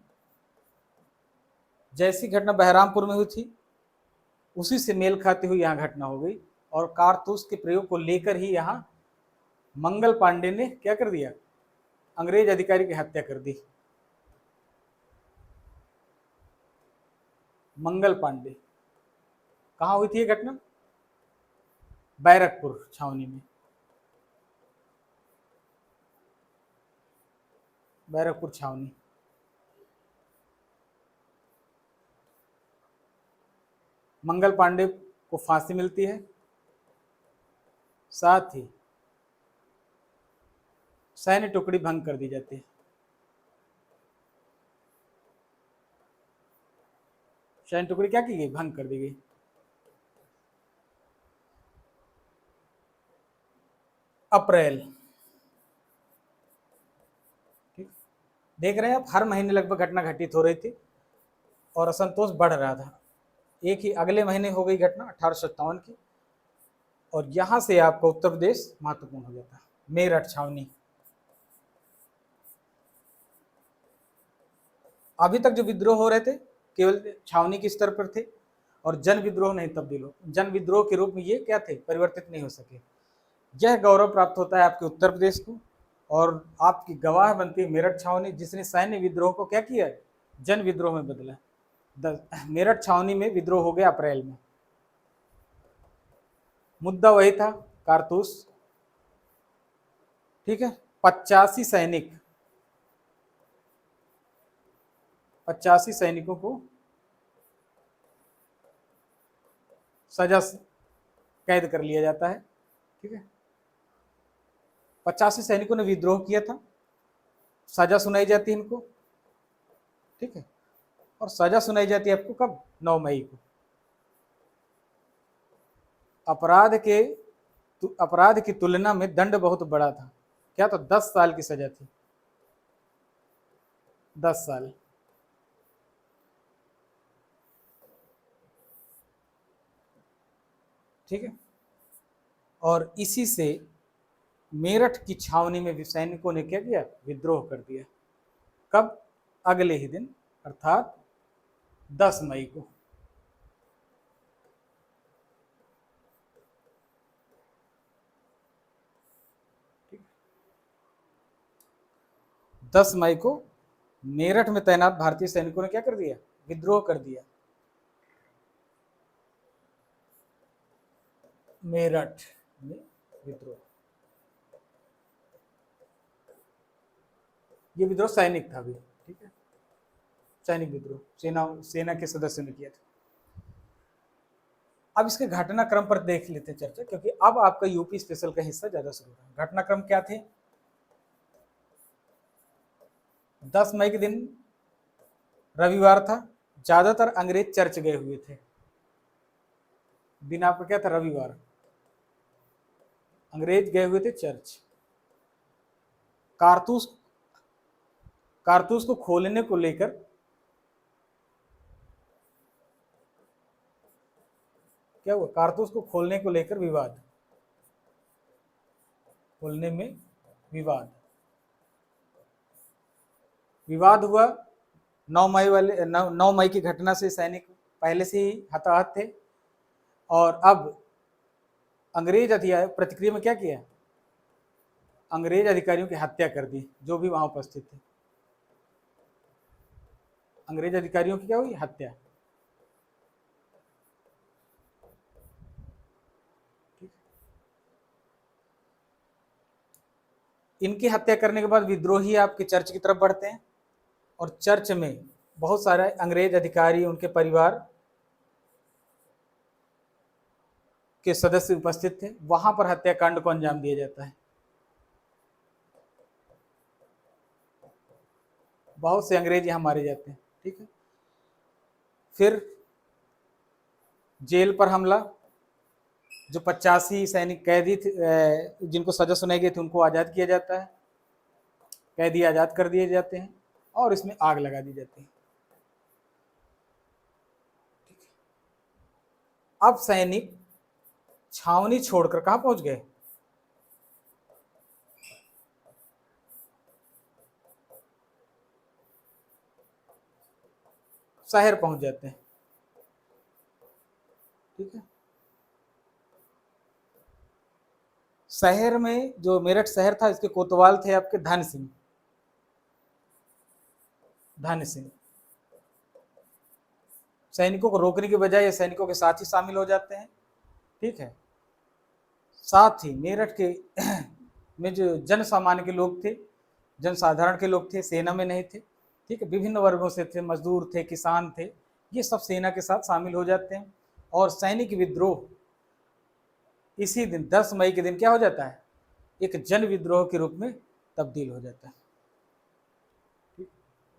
Speaker 1: जैसी घटना बहरामपुर में हुई थी उसी से मेल खाती हुई यहाँ घटना हो गई, और कारतूस के प्रयोग को लेकर ही यहाँ मंगल पांडे ने क्या कर दिया, अंग्रेज अधिकारी की हत्या कर दी। मंगल पांडे, कहाँ हुई थी ये घटना, बैरकपुर छावनी में, बैरकपुर छावनी। मंगल पांडे को फांसी मिलती है, साथ ही सैन्य टुकड़ी भंग कर दी जाती है। सैन्य टुकड़ी क्या की गई, भंग कर दी गई। अप्रैल, ठीक, देख रहे हैं आप, हर महीने लगभग घटना घटित हो रही थी और असंतोष बढ़ रहा था। एक ही अगले महीने हो गई घटना 1857 की, और यहां से आपका उत्तर प्रदेश महत्वपूर्ण हो जाता है। मेरठ छावनी, अभी तक जो विद्रोह हो रहे थे केवल छावनी के स्तर पर थे, और जन विद्रोह नहीं तब्दील हो, जन विद्रोह के रूप में ये क्या थे, परिवर्तित नहीं हो सके। यह गौरव प्राप्त होता है आपके उत्तर प्रदेश को, और आपकी गवाह बनती है मेरठ छावनी, जिसने सैन्य विद्रोह को क्या किया, जन विद्रोह में बदला। मेरठ छावनी में विद्रोह हो गया अप्रैल में। मुद्दा वही था, कारतूस। ठीक है, 85 सैनिक, 85 सैनिकों को सजा कैद कर लिया जाता है। ठीक है, 85 सैनिकों ने विद्रोह किया था, सजा सुनाई जाती है इनको। ठीक है, और सजा सुनाई जाती है आपको कब, 9 मई को। अपराध की तुलना में दंड बहुत बड़ा था। क्या, तो 10 साल की सजा थी, 10 साल। ठीक है, और इसी से मेरठ की छावनी में भी सैनिकों ने क्या किया, विद्रोह कर दिया। कब, अगले ही दिन, अर्थात 10 मई को। ठीक, 10 मई को मेरठ में तैनात भारतीय सैनिकों ने क्या कर दिया, विद्रोह कर दिया। मेरठ में विद्रोह, ये विद्रोह सैनिक था भी। ठीक है, सैनिक विद्रोह, सेना के सदस्यों ने किया था। अब इसके घटनाक्रम पर देख लेते हैं चर्चा, क्योंकि अब आपका यूपी स्पेशल का हिस्सा ज्यादा शुरू हो रहा है। घटनाक्रम क्या थे, 10 मई के दिन रविवार था, ज्यादातर अंग्रेज चर्च गए हुए थे। दिन आपका क्या था, रविवार, अंग्रेज गए हुए थे चर्च। कारतूस को खोलने को लेकर क्या हुआ, कारतूस को खोलने को लेकर विवाद, खोलने में विवाद, विवाद हुआ। 9 मई की घटना से सैनिक पहले से ही हताहत थे, और अब अंग्रेज अधिकारी प्रतिक्रिया में क्या किया, अंग्रेज अधिकारियों की हत्या कर दी, जो भी वहां उपस्थित थे। अंग्रेज अधिकारियों की क्या हुई, हत्या। इनकी हत्या करने के बाद विद्रोही आपके चर्च की तरफ बढ़ते हैं, और चर्च में बहुत सारे अंग्रेज अधिकारी, उनके परिवार के सदस्य उपस्थित थे। वहां पर हत्याकांड को अंजाम दिया जाता है। बहुत से अंग्रेज यहां मारे जाते हैं। ठीक है, फिर जेल पर हमला, जो 85 सैनिक कैदी थे, जिनको सजा सुनाई गई थी, उनको आज़ाद किया जाता है, कैदी आज़ाद कर दिए जाते हैं, और इसमें आग लगा दी जाती है। अब सैनिक छावनी छोड़कर कहां पहुंच गए, शहर पहुंच जाते हैं। ठीक है, शहर में, जो मेरठ शहर था, इसके कोतवाल थे आपके धन सिंह। धन सिंह सैनिकों को रोकने के बजाय ये सैनिकों के साथ ही शामिल हो जाते हैं। ठीक है, साथ ही मेरठ के में जो जन सामान्य के लोग थे, जन साधारण के लोग थे, सेना में नहीं थे। ठीक है, विभिन्न वर्गों से थे, मजदूर थे, किसान थे, ये सब सेना के साथ शामिल हो जाते हैं। और सैनिक विद्रोह इसी दिन 10 मई के दिन क्या हो जाता है, एक जन विद्रोह के रूप में तब्दील हो जाता है।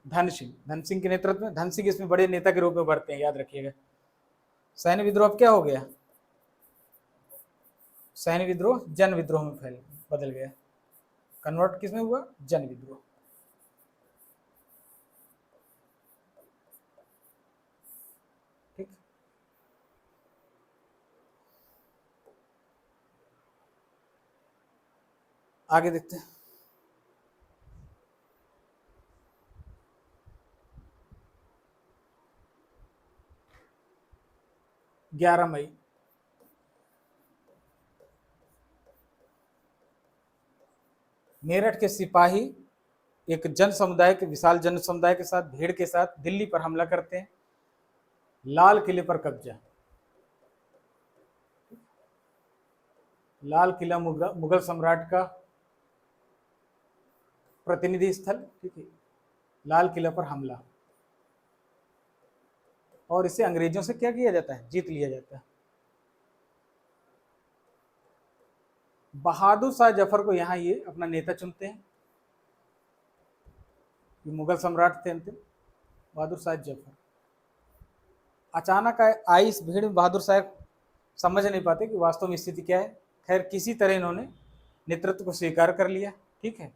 Speaker 1: धन सिंह के नेतृत्व में, धन सिंह इसमें बड़े नेता के रूप में उभरते हैं, याद रखिएगा। सैन्य विद्रोह अब क्या हो गया, सैन्य विद्रोह जन विद्रोह में बदल गया। कन्वर्ट किसमें हुआ, जन विद्रोह। ठीक, आगे देखते हैं। ग्यारह मई मेरठ के सिपाही एक जन समुदाय के, विशाल जन समुदाय के साथ, भीड़ के साथ दिल्ली पर हमला करते हैं। लाल किले पर कब्जा, लाल किला मुगल सम्राट का प्रतिनिधि स्थल। ठीक है, लाल किला पर हमला, और इसे अंग्रेजों से क्या किया जाता है, जीत लिया जाता है। बहादुर शाह जफर को यहाँ ये अपना नेता चुनते हैं। ये मुगल सम्राट थे अंतिम, बहादुर शाह जफर। अचानक आई इस भीड़ में बहादुर शाह समझ नहीं पाते कि वास्तव में स्थिति क्या है। खैर, किसी तरह इन्होंने नेतृत्व को स्वीकार कर लिया। ठीक है,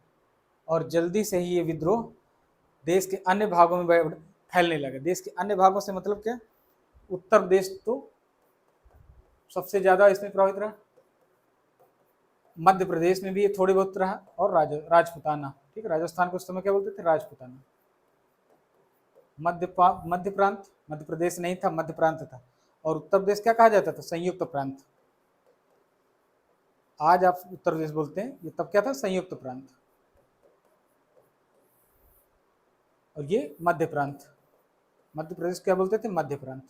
Speaker 1: और जल्दी से ही ये विद्रोह देश के अन्य भागों में फैलने लगा। देश के अन्य भागों से मतलब क्या, उत्तर प्रदेश तो सबसे ज्यादा इसमें प्रभावित रहा, मध्य प्रदेश में भी ये थोड़ी बहुत रहा, और राजपुताना। ठीक है, राजस्थान को उस समय क्या बोलते थे, राजपुताना। मध्य प्रांत, मध्य प्रदेश नहीं था, मध्य प्रांत था। और उत्तर प्रदेश क्या कहा जाता था, संयुक्त प्रांत। आज आप उत्तर प्रदेश बोलते हैं, ये तब क्या था, संयुक्त प्रांत। और ये मध्य प्रांत, मध्य प्रदेश क्या बोलते थे, मध्य प्रांत।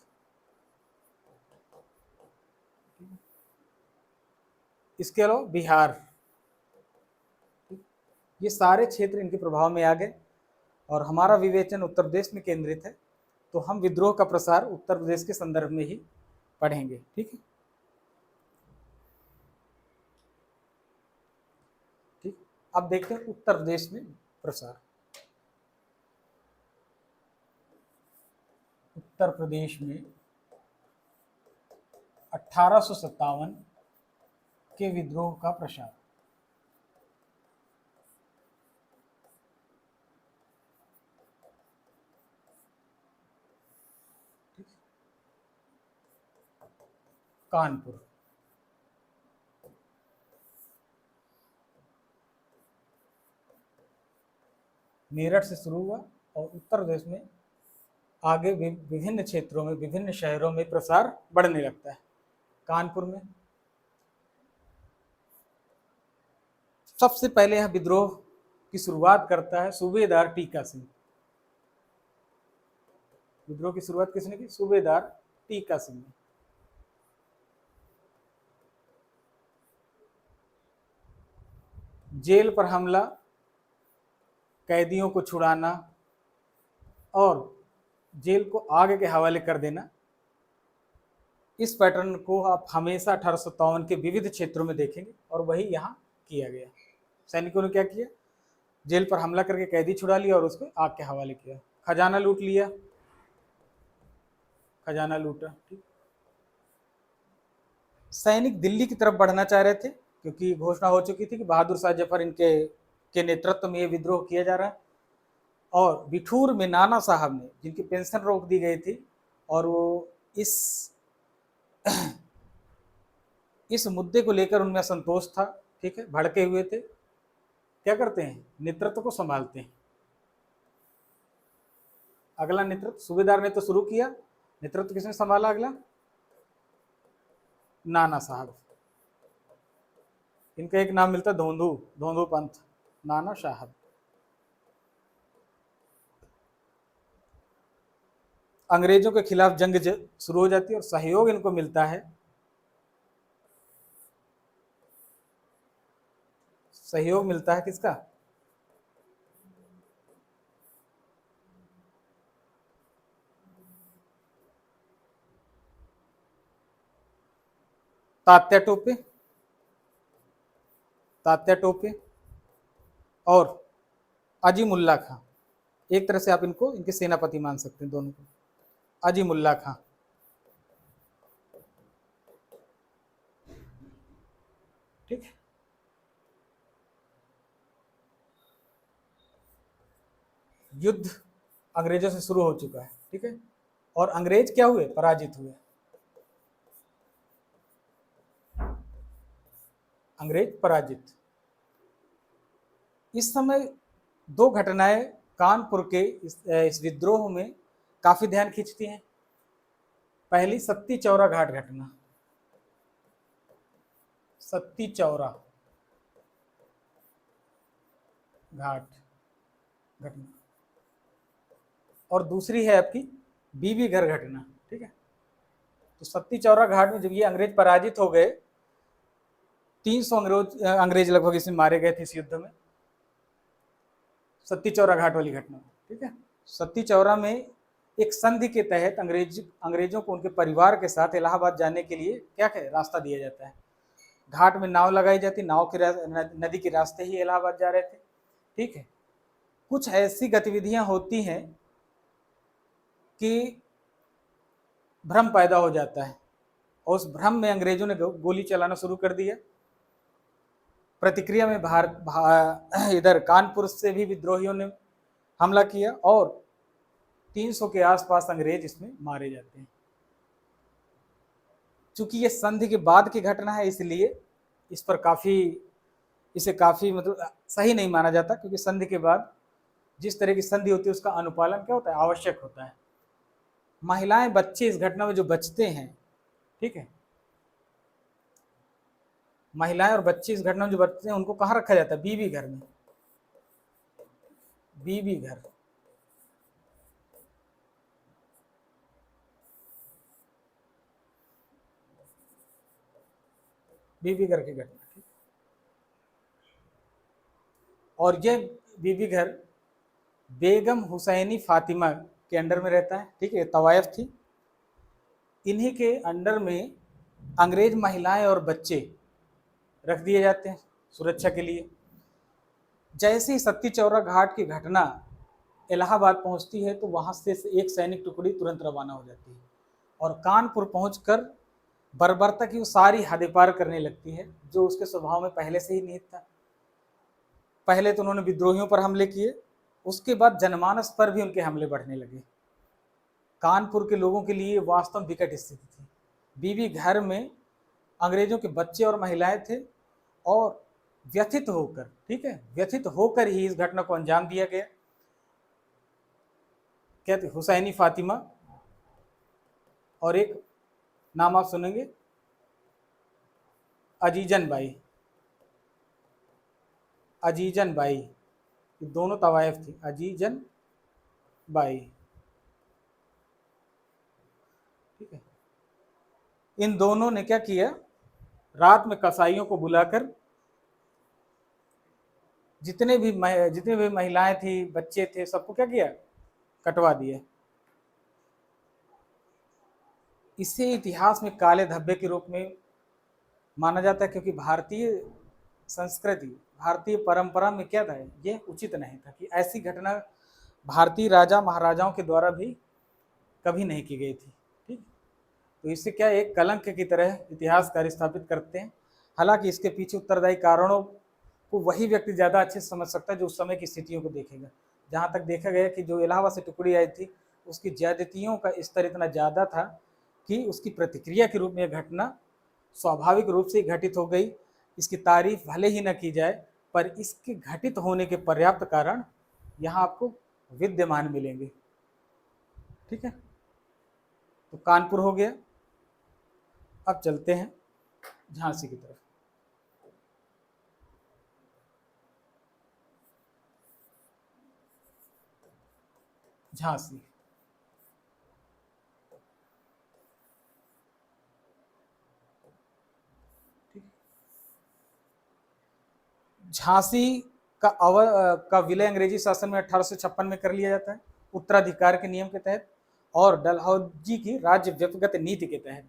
Speaker 1: इसके अलावा बिहार, ये सारे क्षेत्र इनके प्रभाव में आ गए, और हमारा विवेचन उत्तर प्रदेश में केंद्रित है, तो हम विद्रोह का प्रसार उत्तर प्रदेश के संदर्भ में ही पढ़ेंगे। ठीक है, ठीक। अब देखते हैं उत्तर प्रदेश में प्रसार। उत्तर प्रदेश में 1857 के विद्रोह का प्रसार। कानपुर। मेरठ से शुरू हुआ और उत्तर प्रदेश में आगे विभिन्न क्षेत्रों में, विभिन्न शहरों में प्रसार बढ़ने लगता है। कानपुर में सबसे पहले यह विद्रोह की शुरुआत करता है सूबेदार टीका सिंह। विद्रोह की शुरुआत किसने की? सूबेदार टीका सिंह ने। जेल पर हमला, कैदियों को छुड़ाना और जेल को आग के हवाले कर देना, इस पैटर्न को आप हमेशा 1857 के विविध क्षेत्रों में देखेंगे और वही यहाँ किया गया। सैनिकों ने क्या किया? जेल पर हमला करके कैदी छुड़ा लिया और उसको आग के हवाले किया। खजाना लूट लिया, खजाना लूटा। ठीक, सैनिक दिल्ली की तरफ बढ़ना चाह रहे थे क्योंकि घोषणा हो चुकी थी कि बहादुर शाह जफर के नेतृत्व में ये विद्रोह किया जा रहा है। और बिठूर में नाना साहब ने, जिनकी पेंशन रोक दी गई थी और वो इस मुद्दे को लेकर उनमें असंतोष था, ठीक है, भड़के हुए थे। क्या करते हैं? नेतृत्व को संभालते हैं। अगला नेतृत्व सूबेदार ने तो शुरू किया, नेतृत्व किसने संभाला? अगला नाना साहब। इनका एक नाम मिलता है धोंधू पंथ, नाना साहब। अंग्रेजों के खिलाफ जंग शुरू हो जाती है और सहयोग इनको मिलता है, सहयोग मिलता है किसका? तात्या टोपे और अजीमुल्ला खां। एक तरह से आप इनको इनके सेनापति मान सकते हैं दोनों को। अजीमुल्ला खां, ठीक है। युद्ध अंग्रेजों से शुरू हो चुका है, ठीक है, और अंग्रेज क्या हुए? पराजित हुए। अंग्रेज पराजित। इस समय दो घटनाएं कानपुर के इस विद्रोह में काफी ध्यान खींचती हैं। पहली सत्ती चौरा घाट घटना, सत्ती चौरा घाट घटना, और दूसरी है आपकी बीबी घर घटना, ठीक है। तो सत्ती चौरा घाट में जब ये अंग्रेज पराजित हो गए, 300 अंग्रेज लगभग इसमें मारे गए थे इस युद्ध में, सत्ती चौरा घाट वाली घटना, ठीक है। सत्ती चौरा में एक संधि के तहत अंग्रेजों को उनके परिवार के साथ इलाहाबाद जाने के लिए क्या है? रास्ता दिया जाता है। घाट में नाव लगाई जाती, नाव के नदी के रास्ते ही इलाहाबाद जा रहे थे, ठीक है। कुछ ऐसी गतिविधियां होती हैं कि भ्रम पैदा हो जाता है और उस भ्रम में अंग्रेजों ने गोली चलाना शुरू कर दिया। प्रतिक्रिया में इधर कानपुर से भी विद्रोहियों ने हमला किया और 300 के आसपास अंग्रेज इसमें मारे जाते हैं। चूंकि ये संधि के बाद की घटना है, इसलिए इस पर इसे काफी मतलब सही नहीं माना जाता, क्योंकि संधि के बाद जिस तरह की संधि होती है उसका अनुपालन क्या होता है? आवश्यक होता है। महिलाएं, बच्चे इस घटना में जो बचते हैं, ठीक है, महिलाएं और बच्चे इस घटना में जो बचते हैं उनको कहाँ रखा जाता है? बीबी घर में। बीबी घर, बीबी घर की घटना, ठीक। और यह बीबी घर बेगम हुसैनी फातिमा के अंडर में रहता है, ठीक है। तवायफ थी। इन्हीं के अंडर में अंग्रेज महिलाएं और बच्चे रख दिए जाते हैं सुरक्षा के लिए। जैसे ही सत्ती चौरा घाट की घटना इलाहाबाद पहुंचती है तो वहां से एक सैनिक टुकड़ी तुरंत रवाना हो जाती है और कानपुर पहुंचकर बर्बरता की वो सारी हदें पार करने लगती है, जो उसके स्वभाव में पहले से ही निहित था। पहले तो उन्होंने विद्रोहियों पर हमले किए, उसके बाद जनमानस पर भी उनके हमले बढ़ने लगे। कानपुर के लोगों के लिए वास्तव विकट स्थिति थी। बीबी घर में अंग्रेजों के बच्चे और महिलाएं थे, और व्यथित होकर, ठीक है, व्यथित होकर ही इस घटना को अंजाम दिया गया। क्या थे? हुसैनी फातिमा, और एक नाम आप सुनेंगे, अजीजन बाई। अजीजन बाई, ये दोनों तवायफ थी, अजीजन बाई, ठीक है। इन दोनों ने क्या किया, रात में कसाईयों को बुलाकर जितने भी महिलाएं थी, बच्चे थे, सबको क्या किया, कटवा दिया। इसे इतिहास में काले धब्बे के रूप में माना जाता है, क्योंकि भारतीय संस्कृति, भारतीय परंपरा में क्या था, ये उचित नहीं था कि ऐसी घटना भारतीय राजा महाराजाओं के द्वारा भी कभी नहीं की गई थी, ठीक। तो इससे क्या एक कलंक की तरह इतिहासकार स्थापित करते हैं। हालांकि इसके पीछे उत्तरदायी कारणों को वही व्यक्ति ज़्यादा अच्छे से समझ सकता है जो उस समय की स्थितियों को देखेगा। जहाँ तक देखा गया कि जो इलाहाबाद से टुकड़ी आई थी, उसकी ज्यादतियों का स्तर इतना ज़्यादा था कि उसकी प्रतिक्रिया के रूप में यह घटना स्वाभाविक रूप से घटित हो गई। इसकी तारीफ भले ही न की जाए, पर इसके घटित होने के पर्याप्त कारण यहाँ आपको विद्यमान मिलेंगे, ठीक है। तो कानपुर हो गया। अब चलते हैं झांसी की तरफ। झांसी, झांसी का विलय अंग्रेजी शासन में 1856 में कर लिया जाता है, उत्तराधिकार के नियम के तहत और डलहौजी की राज्य व्यक्तिगत नीति के तहत।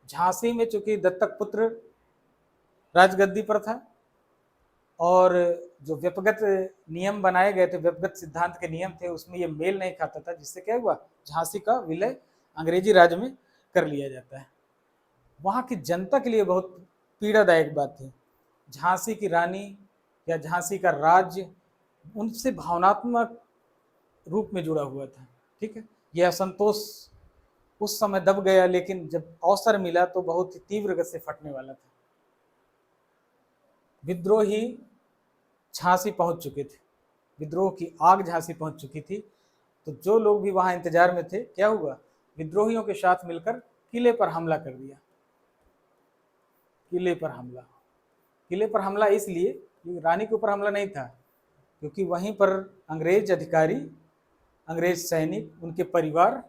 Speaker 1: झांसी में चूंकि दत्तक पुत्र राजगद्दी पर था, और जो व्यक्तिगत नियम बनाए गए थे, व्यक्तिगत सिद्धांत के नियम थे, उसमें ये मेल नहीं खाता था, जिससे क्या हुआ, झांसी का विलय अंग्रेजी राज्य में कर लिया जाता है। वहाँ की जनता के लिए बहुत पीड़ादायक बात थी। झांसी की रानी या झांसी का राज्य उनसे भावनात्मक रूप में जुड़ा हुआ था, ठीक है। यह असंतोष उस समय दब गया, लेकिन जब अवसर मिला तो बहुत ही तीव्र गति से फटने वाला था। विद्रोही झांसी पहुंच चुके थे, विद्रोह की आग झांसी पहुंच चुकी थी। तो जो लोग भी वहां इंतजार में थे, क्या हुआ, विद्रोहियों के साथ मिलकर किले पर हमला कर दिया। किले पर हमला, किले पर हमला इसलिए क्योंकि रानी के ऊपर हमला नहीं था, क्योंकि वहीं पर अंग्रेज अधिकारी, अंग्रेज सैनिक, उनके परिवार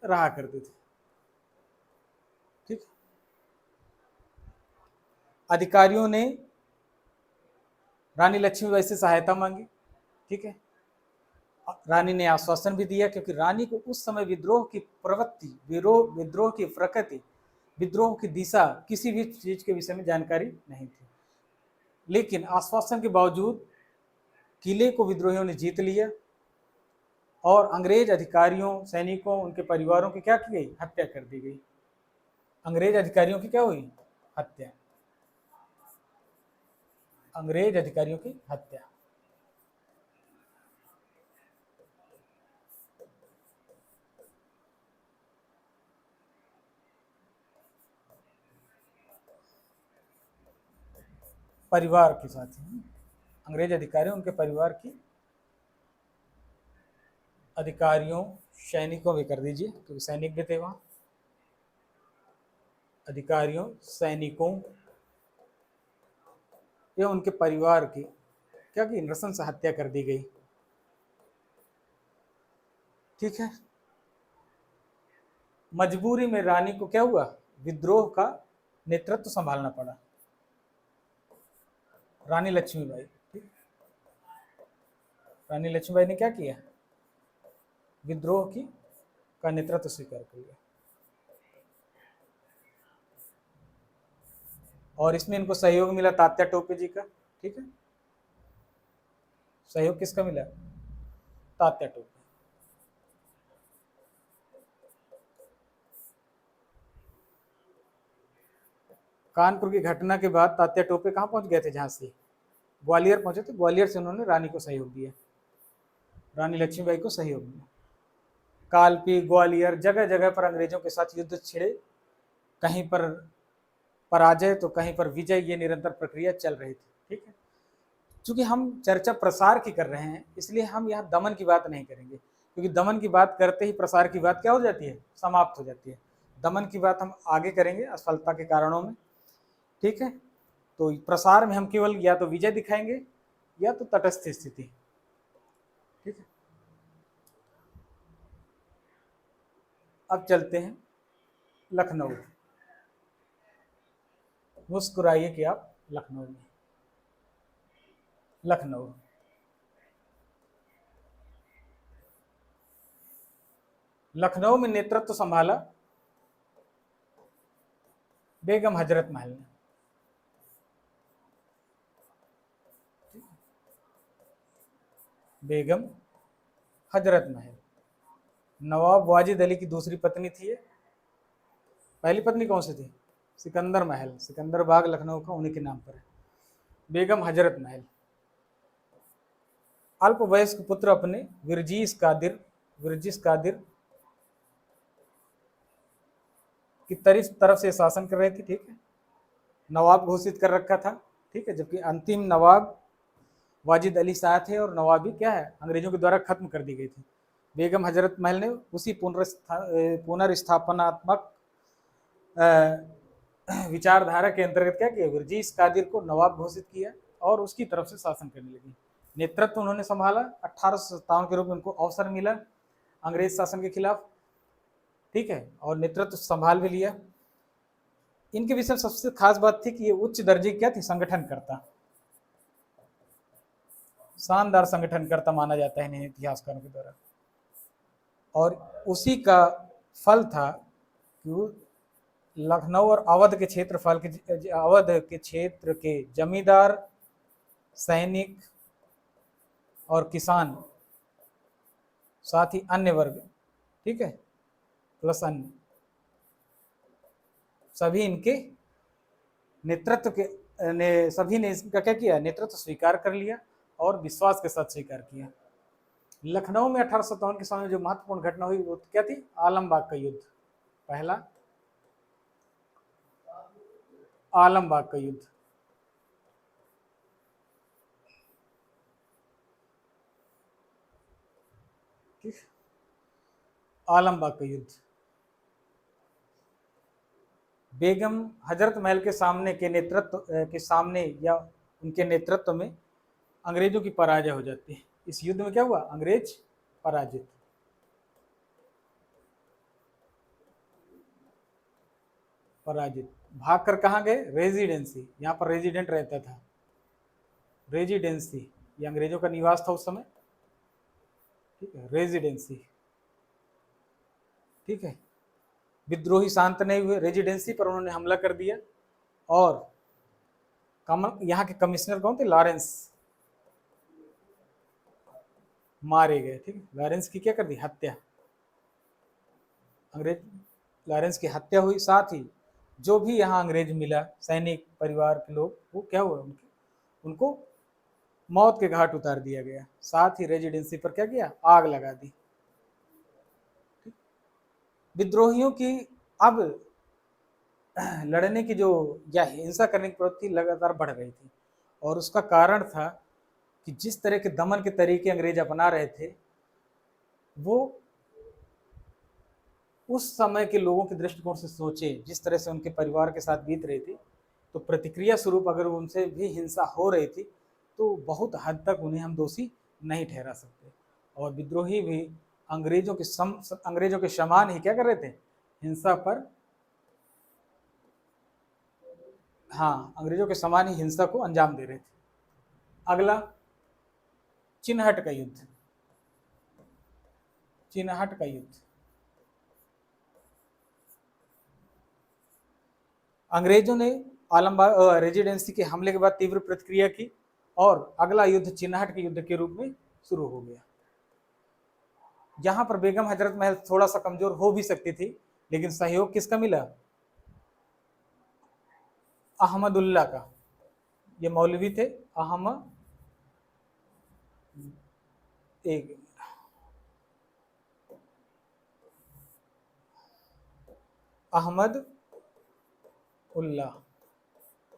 Speaker 1: रहा करते थे, ठीक। अधिकारियों ने रानी लक्ष्मीबाई से सहायता मांगी, ठीक है। रानी ने आश्वासन भी दिया, क्योंकि रानी को उस समय विद्रोह की प्रवृत्ति, विद्रोह की प्रकृति, विद्रोह की दिशा, किसी भी चीज के विषय में जानकारी नहीं थी। लेकिन आश्वासन के बावजूद किले को विद्रोहियों ने जीत लिया, और अंग्रेज अधिकारियों, सैनिकों, उनके परिवारों की क्या की गई, हत्या कर दी गई। अंग्रेज अधिकारियों की क्या हुई, हत्या, अंग्रेज अधिकारियों की हत्या। परिवार के साथ ही अंग्रेज अधिकारियों, उनके परिवार की, अधिकारियों, सैनिकों भी कर दीजिए क्योंकि सैनिक भी थे वहां, अधिकारियों, सैनिकों या उनके परिवार की क्या की, नृशंस हत्या कर दी गई, ठीक है। मजबूरी में रानी को क्या हुआ, विद्रोह का नेतृत्व संभालना पड़ा, रानी लक्ष्मीबाई, ठीक। रानी लक्ष्मीबाई ने क्या किया, विद्रोह की का नेतृत्व स्वीकार कर लिया, और इसमें इनको सहयोग मिला तात्या टोपे जी का, ठीक है। सहयोग किसका मिला, तात्या टोपे। कानपुर की घटना के बाद तात्या टोपे कहाँ पहुंच गए थे, झांसी, ग्वालियर पहुंचे थे। ग्वालियर से उन्होंने रानी को सहयोग दिया, रानी लक्ष्मीबाई को सहयोग दिया। कालपी, ग्वालियर, जगह जगह पर अंग्रेजों के साथ युद्ध छिड़े, कहीं पर पराजय तो कहीं पर विजय, ये निरंतर प्रक्रिया चल रही थी। ठीक है, चूंकि हम चर्चा प्रसार की कर रहे हैं इसलिए हम यहाँ दमन की बात नहीं करेंगे, क्योंकि दमन की बात करते ही प्रसार की बात क्या हो जाती है, समाप्त हो जाती है। दमन की बात हम आगे करेंगे असफलता के कारणों में। ठीक है, तो प्रसार में हम केवल या तो विजय दिखाएंगे या तो तटस्थ स्थिति। ठीक है, अब चलते हैं लखनऊ। मुस्कुराइए कि आप लखनऊ में। लखनऊ लखनऊ में नेतृत्व संभाला बेगम हजरत महल ने। बेगम हजरत महल नवाब वाजिद अली की दूसरी पत्नी थी। पहली पत्नी कौन सी थी? सिकंदर महल, सिकंदर बाग लखनऊ का उन्हीं के नाम पर है। बेगम हजरत महल अल्प वयस्क पुत्र अपने विरजिस कादिर की तरफ से शासन कर रहे थे। ठीक है, नवाब घोषित कर रखा था। ठीक है, जबकि अंतिम नवाब वाजिद अली शाह थे और नवाबी क्या है, अंग्रेजों के द्वारा खत्म कर दी गई थी। बेगम हजरत महल ने उसी पुनर्स्थापनात्मक विचारधारा के अंतर्गत क्या किया, विरजिस कादिर को नवाब घोषित किया और उसकी तरफ से शासन करने लगी। नेतृत्व उन्होंने संभाला। 1857 के रूप में उनको अवसर मिला अंग्रेज शासन के खिलाफ। ठीक है, और नेतृत्व संभाल भी लिया। इनके विषय में सबसे खास बात थी कि ये उच्च दर्जे क्या थी, संगठनकर्ता, शानदार संगठनकर्ता माना जाता है इन्हें इतिहासकारों के द्वारा। और उसी का फल था कि लखनऊ और अवध के क्षेत्रफल के अवध के क्षेत्र के जमींदार, सैनिक और किसान, साथ ही अन्य वर्ग, ठीक है, प्लस अन्य, सभी इनके नेतृत्व के सभी ने इसका क्या किया, नेतृत्व स्वीकार कर लिया और विश्वास के साथ स्वीकार किया। लखनऊ में 1857 के समय जो महत्वपूर्ण घटना हुई वो क्या थी, आलमबाग का युद्ध। पहला आलमबाग का युद्ध। ठीक, आलमबाग का युद्ध बेगम हजरत महल के सामने या उनके नेतृत्व में अंग्रेजों की पराजय हो जाती है। इस युद्ध में क्या हुआ, अंग्रेज पराजित। भागकर कहाँ गए, रेजिडेंसी, यहाँ पर रेजिडेंट रहता था। रेजिडेंसी ये अंग्रेजों का निवास था उस समय। ठीक है, रेजिडेंसी। ठीक है, विद्रोही शांत नहीं हुए, रेजिडेंसी पर उन्होंने हमला कर दिया और यहाँ के कमिश्नर कौन थे, लॉरेंस, मारे गए। ठीक है, लॉरेंस की क्या कर दी, हत्या। अंग्रेज लॉरेंस की हत्या हुई। साथ ही जो भी यहाँ अंग्रेज मिला, सैनिक परिवार के लोग, वो क्या हुआ, उनको मौत के घाट उतार दिया गया। साथ ही रेजिडेंसी पर क्या किया, आग लगा दी। विद्रोहियों की अब लड़ने की जो या हिंसा करने की प्रवृत्ति लगातार बढ़ रही थी और उसका कारण था कि जिस तरह के दमन के तरीके अंग्रेज अपना रहे थे वो उस समय के लोगों के दृष्टिकोण से सोचे, जिस तरह से उनके परिवार के साथ बीत रही थी, तो प्रतिक्रिया स्वरूप अगर उनसे भी हिंसा हो रही थी तो बहुत हद तक उन्हें हम दोषी नहीं ठहरा सकते। और विद्रोही भी अंग्रेजों के समान ही क्या कर रहे थे, हिंसा पर, हाँ, अंग्रेजों के समान ही हिंसा को अंजाम दे रहे थे। अगला चिन्हट का युद्ध। चिन्हट का युद्ध अंग्रेजों ने आलमबाग रेजिडेंसी के हमले के बाद तीव्र प्रतिक्रिया की और अगला युद्ध चिन्हट के युद्ध के रूप में शुरू हो गया। यहां पर बेगम हजरत महल थोड़ा सा कमजोर हो भी सकती थी, लेकिन सहयोग किसका मिला, अहमदुल्ला का। ये मौलवी थे, अहमद उल्ला।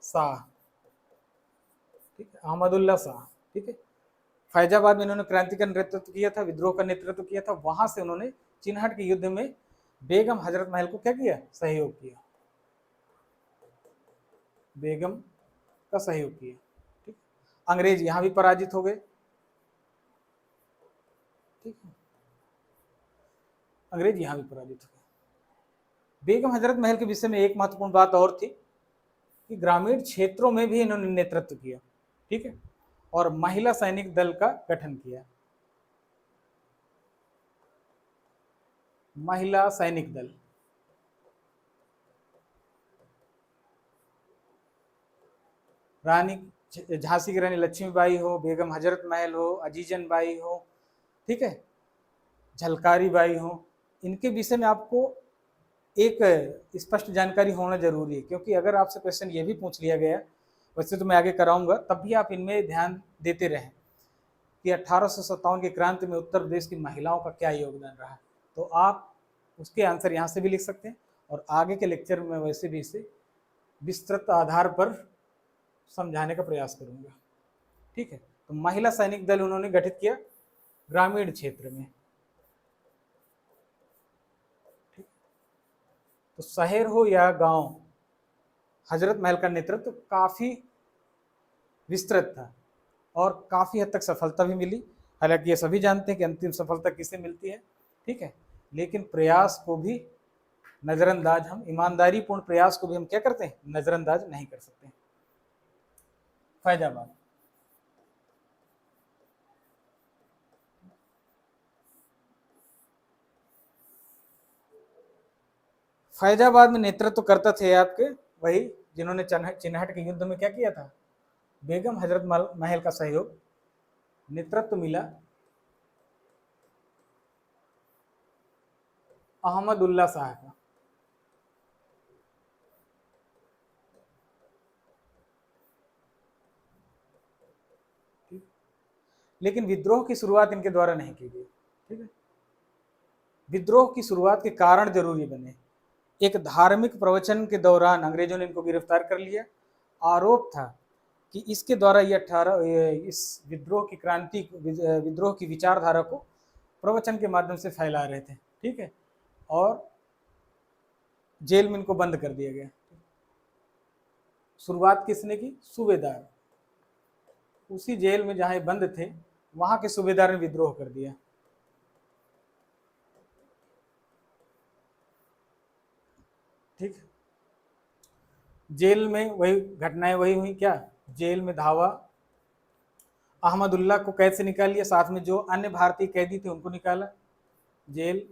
Speaker 1: शाह, ठीक है, अहमदुल्ला शाह, ठीक है। फैजाबाद में इन्होंने क्रांति का नेतृत्व किया था, विद्रोह का नेतृत्व किया था। वहां से उन्होंने चिन्हट के युद्ध में बेगम हजरत महल को क्या किया, सहयोग किया, बेगम का सहयोग किया, ठीक। अंग्रेज यहां भी पराजित हो गए, ठीक है, अंग्रेज यहां भी पराजित हो गए। बेगम हजरत महल के विषय में एक महत्वपूर्ण बात और थी कि ग्रामीण क्षेत्रों में भी इन्होंने नेतृत्व किया, ठीक है, और महिला सैनिक दल का गठन किया, महिला सैनिक दल। रानी झांसी की रानी लक्ष्मीबाई हो, बेगम हजरत महल हो, अजीजन बाई हो, ठीक है, झलकारी बाई हो, इनके विषय में आपको एक स्पष्ट जानकारी होना जरूरी है, क्योंकि अगर आपसे क्वेश्चन ये भी पूछ लिया गया, वैसे तो मैं आगे कराऊंगा, तब भी आप इनमें ध्यान देते रहें कि 1857 की क्रांति में उत्तर प्रदेश की महिलाओं का क्या योगदान रहा, तो आप उसके आंसर यहाँ से भी लिख सकते हैं, और आगे के लेक्चर में वैसे भी इसे विस्तृत आधार पर समझाने का प्रयास करूंगा, ठीक है। तो महिला सैनिक दल उन्होंने गठित किया ग्रामीण क्षेत्र में, ठीक। तो शहर हो या गांव, हजरत महल का नेतृत्व काफी विस्तृत था और काफी हद तक सफलता भी मिली। हालांकि ये सभी जानते हैं कि अंतिम सफलता किसे मिलती है, ठीक है, लेकिन प्रयास को भी नजरअंदाज, हम ईमानदारी पूर्ण प्रयास को भी हम क्या करते हैं, नजरअंदाज नहीं कर सकते। फैजाबाद, फैजाबाद में नेतृत्व करते थे आपके वही जिन्होंने चिन्हट के युद्ध में क्या किया था, बेगम हजरत महल का सहयोग, नेतृत्व मिला अहमदुल्ला शाह का, लेकिन विद्रोह की शुरुआत इनके द्वारा नहीं की गई, ठीक है। विद्रोह की शुरुआत के कारण जरूरी बने। एक धार्मिक प्रवचन के दौरान अंग्रेजों ने इनको गिरफ्तार कर लिया। आरोप था कि इसके द्वारा ये इस विद्रोह की क्रांति, विद्रोह की विचारधारा को प्रवचन के माध्यम से फैला रहे थे, ठीक है, और जेल में इनको बंद कर दिया गया। शुरुआत किसने की, सूबेदार, उसी जेल में जहां बंद थे वहां के सूबेदार ने विद्रोह कर दिया, ठीक। जेल में वही घटनाएं वही हुई, क्या, जेल में धावा, अहमदुल्ला को कैद से निकाल लिया, साथ में जो अन्य भारतीय कैदी थे उनको निकाला, जेल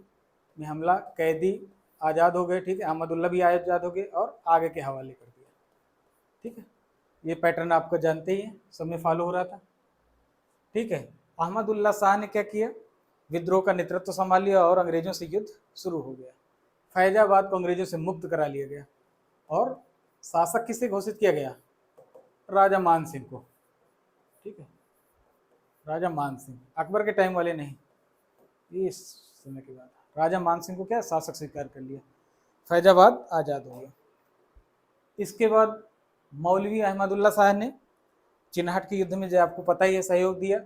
Speaker 1: में हमला, कैदी आज़ाद हो गए, ठीक है, अहमदुल्ला भी आज़ाद हो गए और आगे के हवाले कर दिया, ठीक है। ये पैटर्न आपको जानते ही हैं, सब में फॉलो हो रहा था, ठीक है। अहमदुल्ला शाह ने क्या किया, विद्रोह का नेतृत्व संभाल लिया और अंग्रेजों से युद्ध शुरू हो गया। फैजाबाद को अंग्रेजों से मुक्त करा लिया गया और शासक किसे घोषित किया गया, राजा मान सिंह को, ठीक है, राजा मान सिंह, अकबर के टाइम वाले नहीं, इस समय के बाद राजा मान सिंह को क्या शासक स्वीकार कर लिया, फैजाबाद आज़ाद हो गया। इसके बाद मौलवी अहमदुल्ला शाह ने चिन्हट के युद्ध में, जो आपको पता ही है, सहयोग दिया।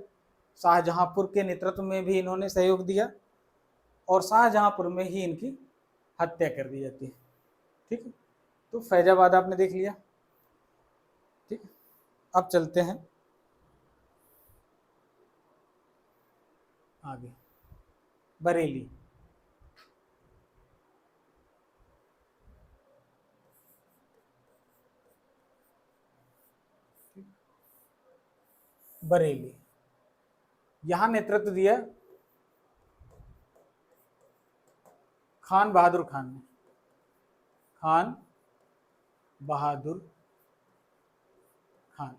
Speaker 1: शाहजहांपुर के नेतृत्व में भी इन्होंने सहयोग दिया और शाहजहांपुर में ही इनकी हत्या कर दी जाती है, ठीक है। तो फैजाबाद आपने देख लिया, ठीक। अब चलते हैं आगे, बरेली, बरेली, यहां नेतृत्व दिया खान बहादुर खान ने, खान बहादुर खान,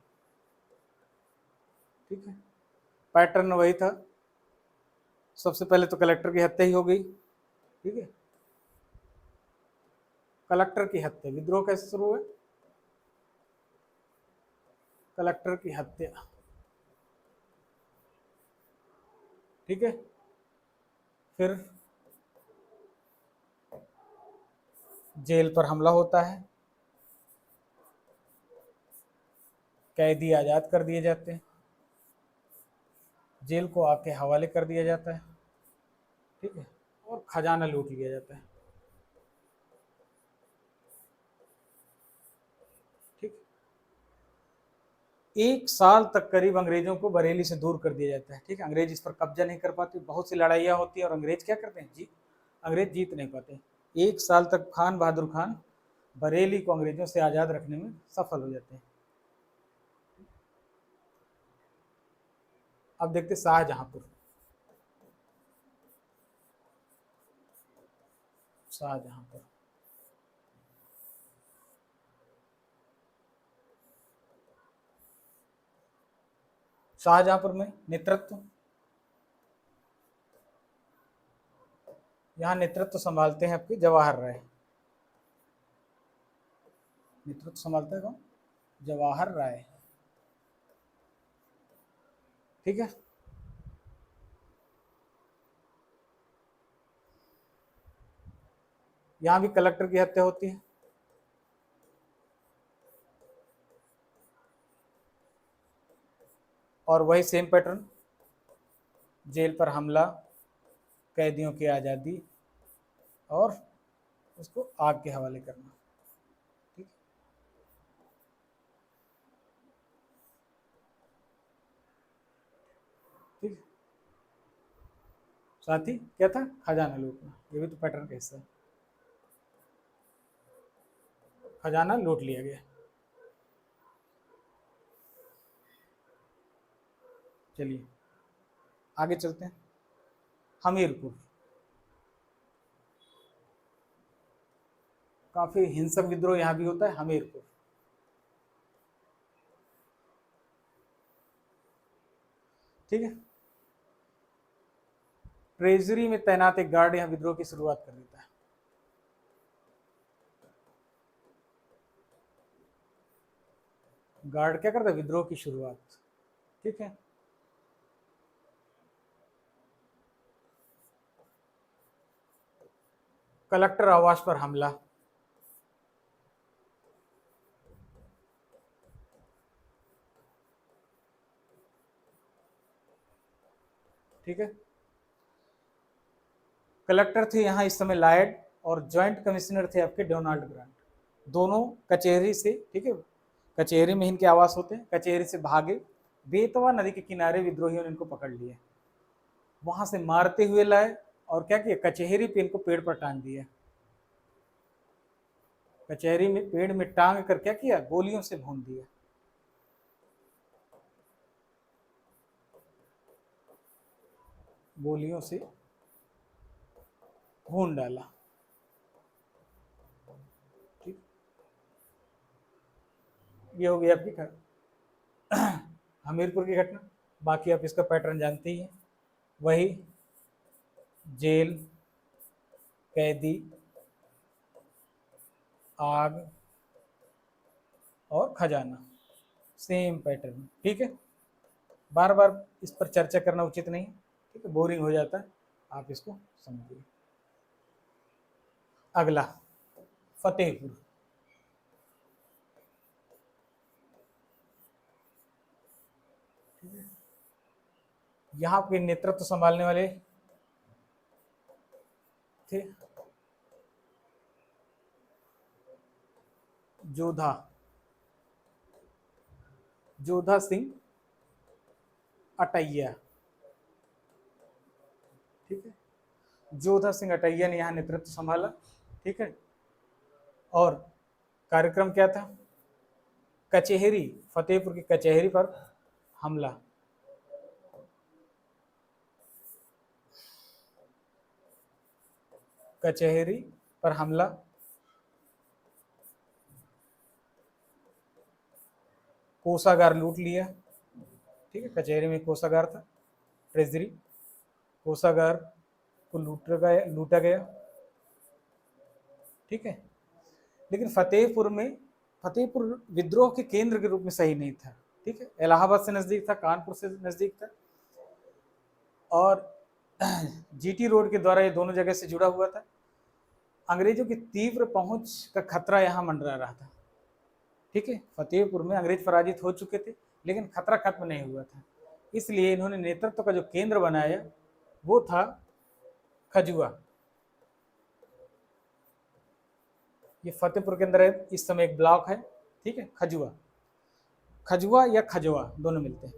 Speaker 1: ठीक है। पैटर्न वही था, सबसे पहले तो कलेक्टर की हत्या ही हो गई, ठीक है, कलेक्टर की हत्या, विद्रोह कैसे शुरू हुआ, कलेक्टर की हत्या, ठीक है। फिर जेल पर हमला होता है, कैदी आज़ाद कर दिए जाते हैं, जेल को आग के हवाले कर दिया जाता है, ठीक है, और खजाना लूट लिया जाता है, ठीक। 1 साल तक करीब अंग्रेजों को बरेली से दूर कर दिया जाता है, ठीक है। अंग्रेज इस पर कब्जा नहीं कर पाते, बहुत सी लड़ाइयाँ होती है और अंग्रेज क्या करते हैं, अंग्रेज जीत नहीं पाते। 1 साल तक खान बहादुर खान बरेली को अंग्रेजों से आज़ाद रखने में सफल हो जाते हैं। अब देखते शाहजहांपुर। शाहजहांपुर शाहजहांपुर में नेतृत्व, यहाँ नेतृत्व संभालते हैं आपके जवाहर राय। नेतृत्व संभालते हैं कौन, जवाहर राय, ठीक है। यहाँ भी कलेक्टर की हत्या होती है, और वही सेम पैटर्न, जेल पर हमला, कैदियों की आज़ादी और उसको आग के हवाले करना, ठीक। ठीक, साथ ही क्या था, खजाना लूटना, ये भी तो पैटर्न का हिस्सा है। खजाना लूट लिया गया। चलिए आगे चलते हैं। हमीरपुर, काफी हिंसक विद्रोह यहाँ भी होता है। हमीरपुर, ठीक है। ट्रेजरी में तैनात एक गार्ड यहाँ विद्रोह की शुरुआत कर देता है। गार्ड क्या करता है, विद्रोह की शुरुआत, ठीक है। कलेक्टर आवास पर हमला, ठीक है। कलेक्टर थे यहाँ इस समय लॉयड, और ज्वाइंट कमिश्नर थे आपके डोनाल्ड ग्रांट। दोनों कचहरी से, ठीक है, कचहरी में इनके आवास होते हैं, कचहरी से भागे, बेतवा नदी के किनारे विद्रोहियों ने इनको पकड़ लिया, वहां से मारते हुए लाए और क्या किया, कचहरी पे इनको पेड़ पर टांग दिया। कचहरी में पेड़ में टांग कर क्या किया, गोलियों से भून दिया। गोलियों से भून डाला, ठीक। ये हो गई आपकी हमीरपुर की घटना। बाकी आप इसका पैटर्न जानते ही हैं, वही जेल, कैदी, आग और खजाना, सेम पैटर्न, ठीक है। बार बार इस पर चर्चा करना उचित नहीं, ठीक है, बोरिंग हो जाता है, आप इसको समझिए। अगला फतेहपुर, यहाँ के नेतृत्व संभालने वाले थे जोधा, जोधा सिंह अटैया, ठीक है। जोधा सिंह अटैया ने यहाँ नेतृत्व संभाला, ठीक है। और कार्यक्रम क्या था, कचहरी, फतेहपुर की कचहरी पर हमला, कचहरी पर हमला, कोषागार लूट लिया, ठीक है। कचहरी में कोषागार था, ट्रेजरी, कोषागार को लूटा गया, ठीक है। लेकिन फतेहपुर विद्रोह के केंद्र के रूप में सही नहीं था, ठीक है। इलाहाबाद से नजदीक था, कानपुर से नजदीक था, और जीटी रोड के द्वारा ये दोनों जगह से जुड़ा हुआ था। अंग्रेजों की तीव्र पहुंच का खतरा यहाँ मंडरा रहा था, ठीक है, फतेहपुर में अंग्रेज पराजित हो चुके थे, लेकिन खतरा खत्म नहीं हुआ था, इसलिए इन्होंने नेतृत्व का जो केंद्र बनाया वो था खजुआ। ये फतेहपुर के अंदर है, इस समय एक ब्लॉक है, ठीक है, खजुआ। खजुआ या खजवा दोनों मिलते हैं।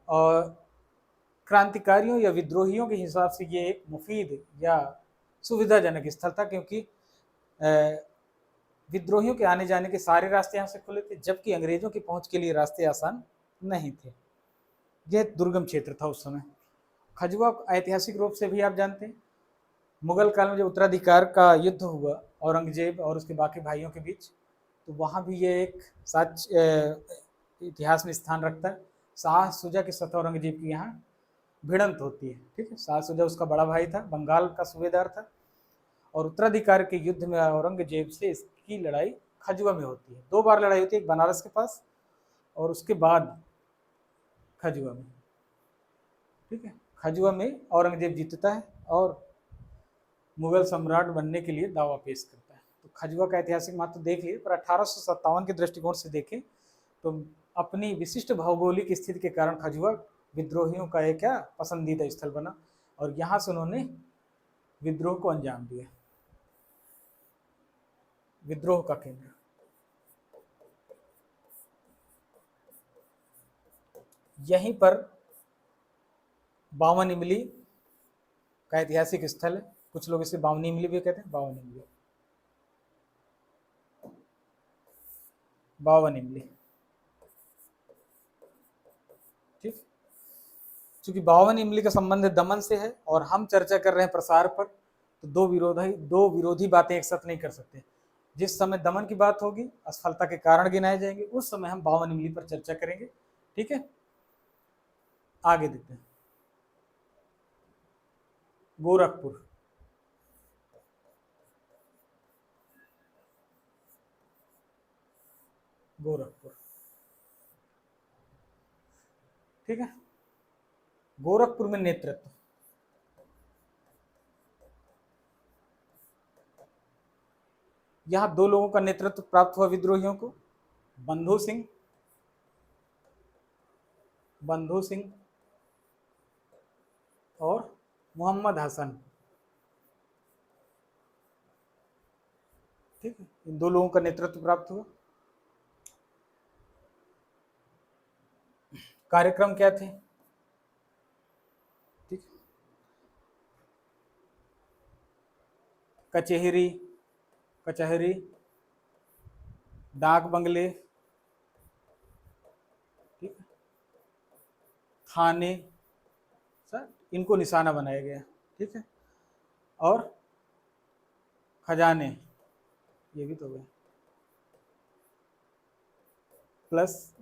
Speaker 1: और क्रांतिकारियों या विद्रोहियों के हिसाब से ये एक मुफीद या सुविधाजनक स्थल था, क्योंकि विद्रोहियों के आने जाने के सारे रास्ते यहाँ से खुले थे, जबकि अंग्रेजों की पहुंच के लिए रास्ते आसान नहीं थे। यह दुर्गम क्षेत्र था उस समय। खजुआ ऐतिहासिक रूप से भी आप जानते हैं, मुगल काल में जब उत्तराधिकार का युद्ध हुआ औरंगजेब और उसके बाकी भाइयों के बीच, तो वहाँ भी ये एक सच इतिहास में स्थान रखता है। शाह सुजा के साथ औरंगजेब की यहाँ भिड़ंत होती है, ठीक है। शाह सुजा उसका बड़ा भाई था, बंगाल का सूबेदार था, और उत्तराधिकार के युद्ध में औरंगजेब से इसकी लड़ाई खजुआ में होती है। 2 बार लड़ाई होती है, एक बनारस के पास और उसके बाद खजुआ में, ठीक है। खजुआ में औरंगजेब जीतता है और मुगल सम्राट बनने के लिए दावा पेश करता है। तो खजुआ का ऐतिहासिक महत्व देख लिए, पर 1857 के दृष्टिकोण से देखें तो अपनी विशिष्ट भौगोलिक स्थिति के कारण खजुआ विद्रोहियों का एक क्या पसंदीदा स्थल बना, और यहाँ से उन्होंने विद्रोह को अंजाम दिया। विद्रोह का केंद्र यहीं पर 52 इमली का ऐतिहासिक स्थल है, कुछ लोग इसे बावनी इमली भी कहते हैं। 52 इमली, 52 इमली, ठीक। चूंकि 52 इमली का संबंध दमन से है और हम चर्चा कर रहे हैं प्रसार पर, तो दो विरोधी बातें एक साथ नहीं कर सकते। जिस समय दमन की बात होगी, असफलता के कारण गिनाए जाएंगे, उस समय हम 52 इमली पर चर्चा करेंगे, ठीक है। आगे देखते हैं। गोरखपुर, गोरखपुर, ठीक है। गोरखपुर में नेतृत्व, यहां 2 लोगों का नेतृत्व प्राप्त हुआ विद्रोहियों को, बंधु सिंह, बंधु सिंह और मोहम्मद हसन, ठीक है। इन 2 लोगों का नेतृत्व प्राप्त हुआ। कार्यक्रम क्या थे, ठीक। कचहरी, कचहरी, डाक बंगले, ठीक, थाने, सर इनको निशाना बनाया गया, ठीक है। और खजाने, ये भी तो गए, प्लस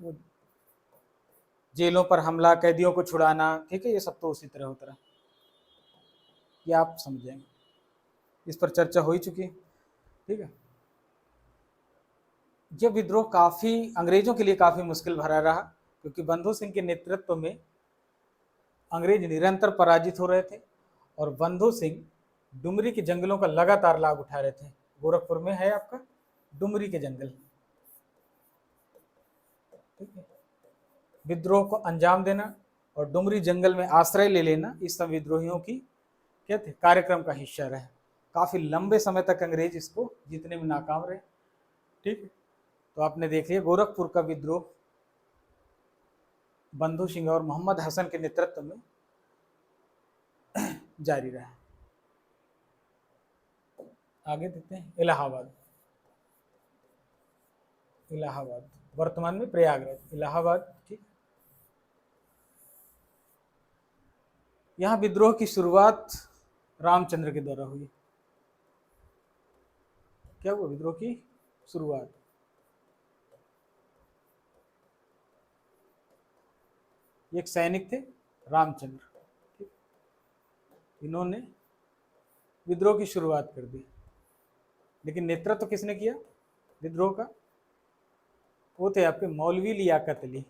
Speaker 1: जेलों पर हमला, कैदियों को छुड़ाना, ठीक है। ये सब तो उसी तरह होता रहा, ये आप समझ जाएंगे, इस पर चर्चा हो ही चुकी है, ठीक है। यह विद्रोह काफ़ी अंग्रेजों के लिए काफ़ी मुश्किल भरा रहा, क्योंकि बंधु सिंह के नेतृत्व में अंग्रेज निरंतर पराजित हो रहे थे, और बंधु सिंह डुमरी के जंगलों का लगातार लाभ उठा रहे थे। गोरखपुर में है आपका डुमरी के जंगल, ठीक है। विद्रोह को अंजाम देना और डुमरी जंगल में आश्रय ले लेना, इस सब विद्रोहियों की क्या थे कार्यक्रम का हिस्सा रहे। काफ़ी लंबे समय तक अंग्रेज इसको जीतने में नाकाम रहे, ठीक है। तो आपने देख लिया गोरखपुर का विद्रोह बंधु सिंह और मोहम्मद हसन के नेतृत्व में जारी रहा। आगे देखते हैं इलाहाबाद, इलाहाबाद वर्तमान में प्रयागराज, इलाहाबाद, ठीक। यहाँ विद्रोह की शुरुआत रामचंद्र के द्वारा हुई। क्या हुआ विद्रोह की शुरुआत, एक सैनिक थे रामचंद्र, ठीक। इन्होंने विद्रोह की शुरुआत कर दी, लेकिन नेतृत्व किसने किया विद्रोह का, वो थे आपके मौलवी लियाकत अली,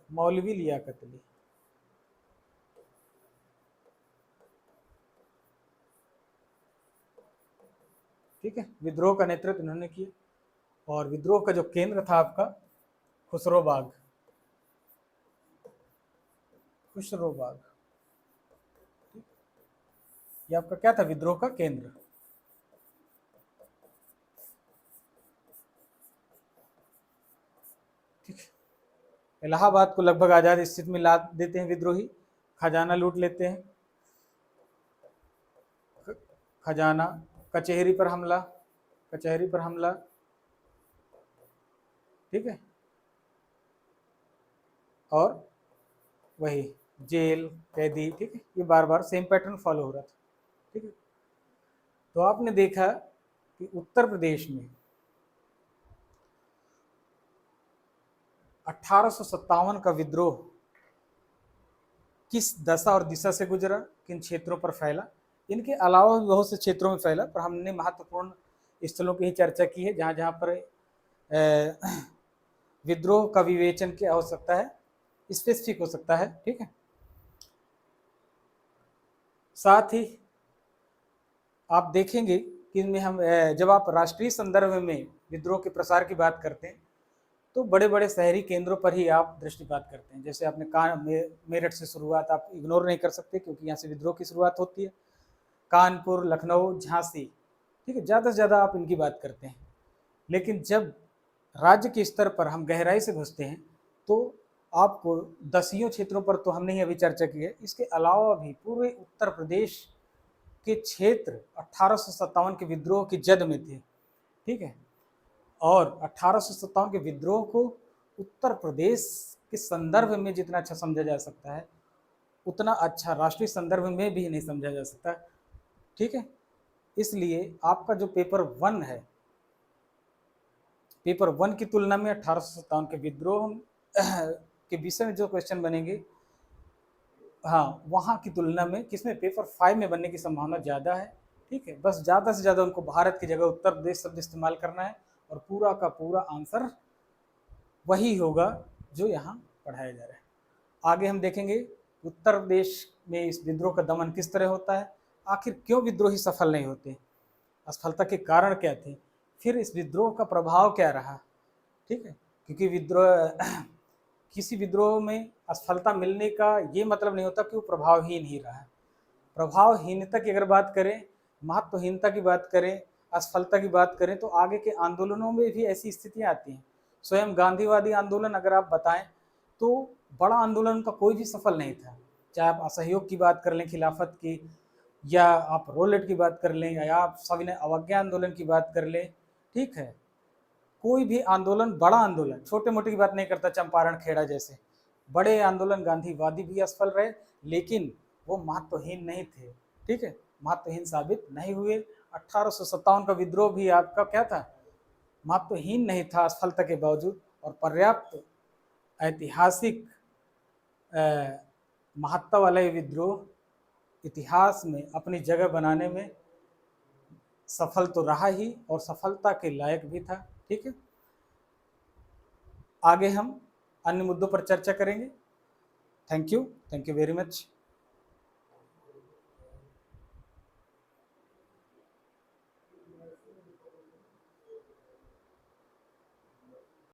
Speaker 1: मौलवी लियाकत अली, ठीक है। विद्रोह का नेतृत्व इन्होंने किया। और विद्रोह का जो केंद्र था आपका खुसरोबाग। खुसरोबाग ये आपका क्या था, विद्रोह का केंद्र। ठीक है, इलाहाबाद को लगभग आजाद स्थिति में ला देते हैं विद्रोही, खजाना लूट लेते हैं, खजाना, कचहरी पर हमला, कचहरी पर हमला, ठीक है, और वही जेल, कैदी, ठीक है, ये बार बार सेम पैटर्न फॉलो हो रहा था। ठीक है, तो आपने देखा कि उत्तर प्रदेश में 1857 का विद्रोह किस दशा और दिशा से गुजरा, किन क्षेत्रों पर फैला, इनके अलावा भी बहुत से क्षेत्रों में फैला, पर हमने महत्वपूर्ण स्थलों की ही चर्चा की है जहाँ जहाँ पर विद्रोह का विवेचन की आवश्यकता है, स्पेसिफिक हो सकता है। ठीक है, साथ ही आप देखेंगे कि इनमें हम जब आप राष्ट्रीय संदर्भ में विद्रोह के प्रसार की बात करते हैं तो बड़े बड़े शहरी केंद्रों पर ही आप दृष्टिपात करते हैं। जैसे आपने मेरठ से शुरुआत आप इग्नोर नहीं कर सकते क्योंकि यहाँ से विद्रोह की शुरुआत होती है, कानपुर, लखनऊ, झांसी, ठीक है, ज़्यादा से ज़्यादा आप इनकी बात करते हैं। लेकिन जब राज्य के स्तर पर हम गहराई से घुसते हैं तो आपको दसियों क्षेत्रों पर तो हमने ही अभी चर्चा की है, इसके अलावा भी पूरे उत्तर प्रदेश के क्षेत्र 1857 के विद्रोह की जद में थे। ठीक है, और 1857 के विद्रोह को उत्तर प्रदेश के संदर्भ में जितना अच्छा समझा जा सकता है उतना अच्छा राष्ट्रीय संदर्भ में भी नहीं समझा जा सकता। ठीक है, इसलिए आपका जो पेपर 1 है, पेपर 1 की तुलना में 1857 के विद्रोह के विषय में जो क्वेश्चन बनेंगे, हाँ, वहाँ की तुलना में किसमें पेपर 5 में बनने की संभावना ज़्यादा है। ठीक है, बस ज़्यादा से ज़्यादा उनको भारत की जगह उत्तर प्रदेश शब्द इस्तेमाल करना है और पूरा का पूरा आंसर वही होगा जो यहाँ पढ़ाया जा रहा है। आगे हम देखेंगे उत्तर प्रदेश में इस विद्रोह का दमन किस तरह होता है, आखिर क्यों विद्रोही सफल नहीं होते, असफलता के कारण क्या थे, फिर इस विद्रोह का प्रभाव क्या रहा। ठीक है, क्योंकि विद्रोह किसी विद्रोह में असफलता मिलने का ये मतलब नहीं होता कि वो प्रभावहीन ही रहा है। प्रभावहीनता की अगर बात करें, महत्वहीनता की बात करें, असफलता की बात करें तो आगे के आंदोलनों में भी ऐसी स्थितियां आती हैं। स्वयं गांधीवादी आंदोलन अगर आप बताएं तो बड़ा आंदोलन का कोई भी सफल नहीं था, चाहे आप असहयोग की बात कर लें खिलाफत की, या आप रोलेट की बात कर लें, या आप सविनय अवज्ञा आंदोलन की बात कर लें। ठीक है, कोई भी आंदोलन, बड़ा आंदोलन, छोटे मोटे की बात नहीं करता, चंपारण खेड़ा जैसे बड़े आंदोलन गांधीवादी भी असफल रहे लेकिन वो महत्वहीन नहीं थे। ठीक है, महत्वहीन साबित नहीं हुए। 1857 का विद्रोह भी आपका क्या था, महत्वहीन नहीं था असफलता के बावजूद, और पर्याप्त ऐतिहासिक महत्व वाला विद्रोह इतिहास में अपनी जगह बनाने में सफल तो रहा ही और सफलता के लायक भी था। ठीक है, आगे हम अन्य मुद्दों पर चर्चा करेंगे। Thank you very much.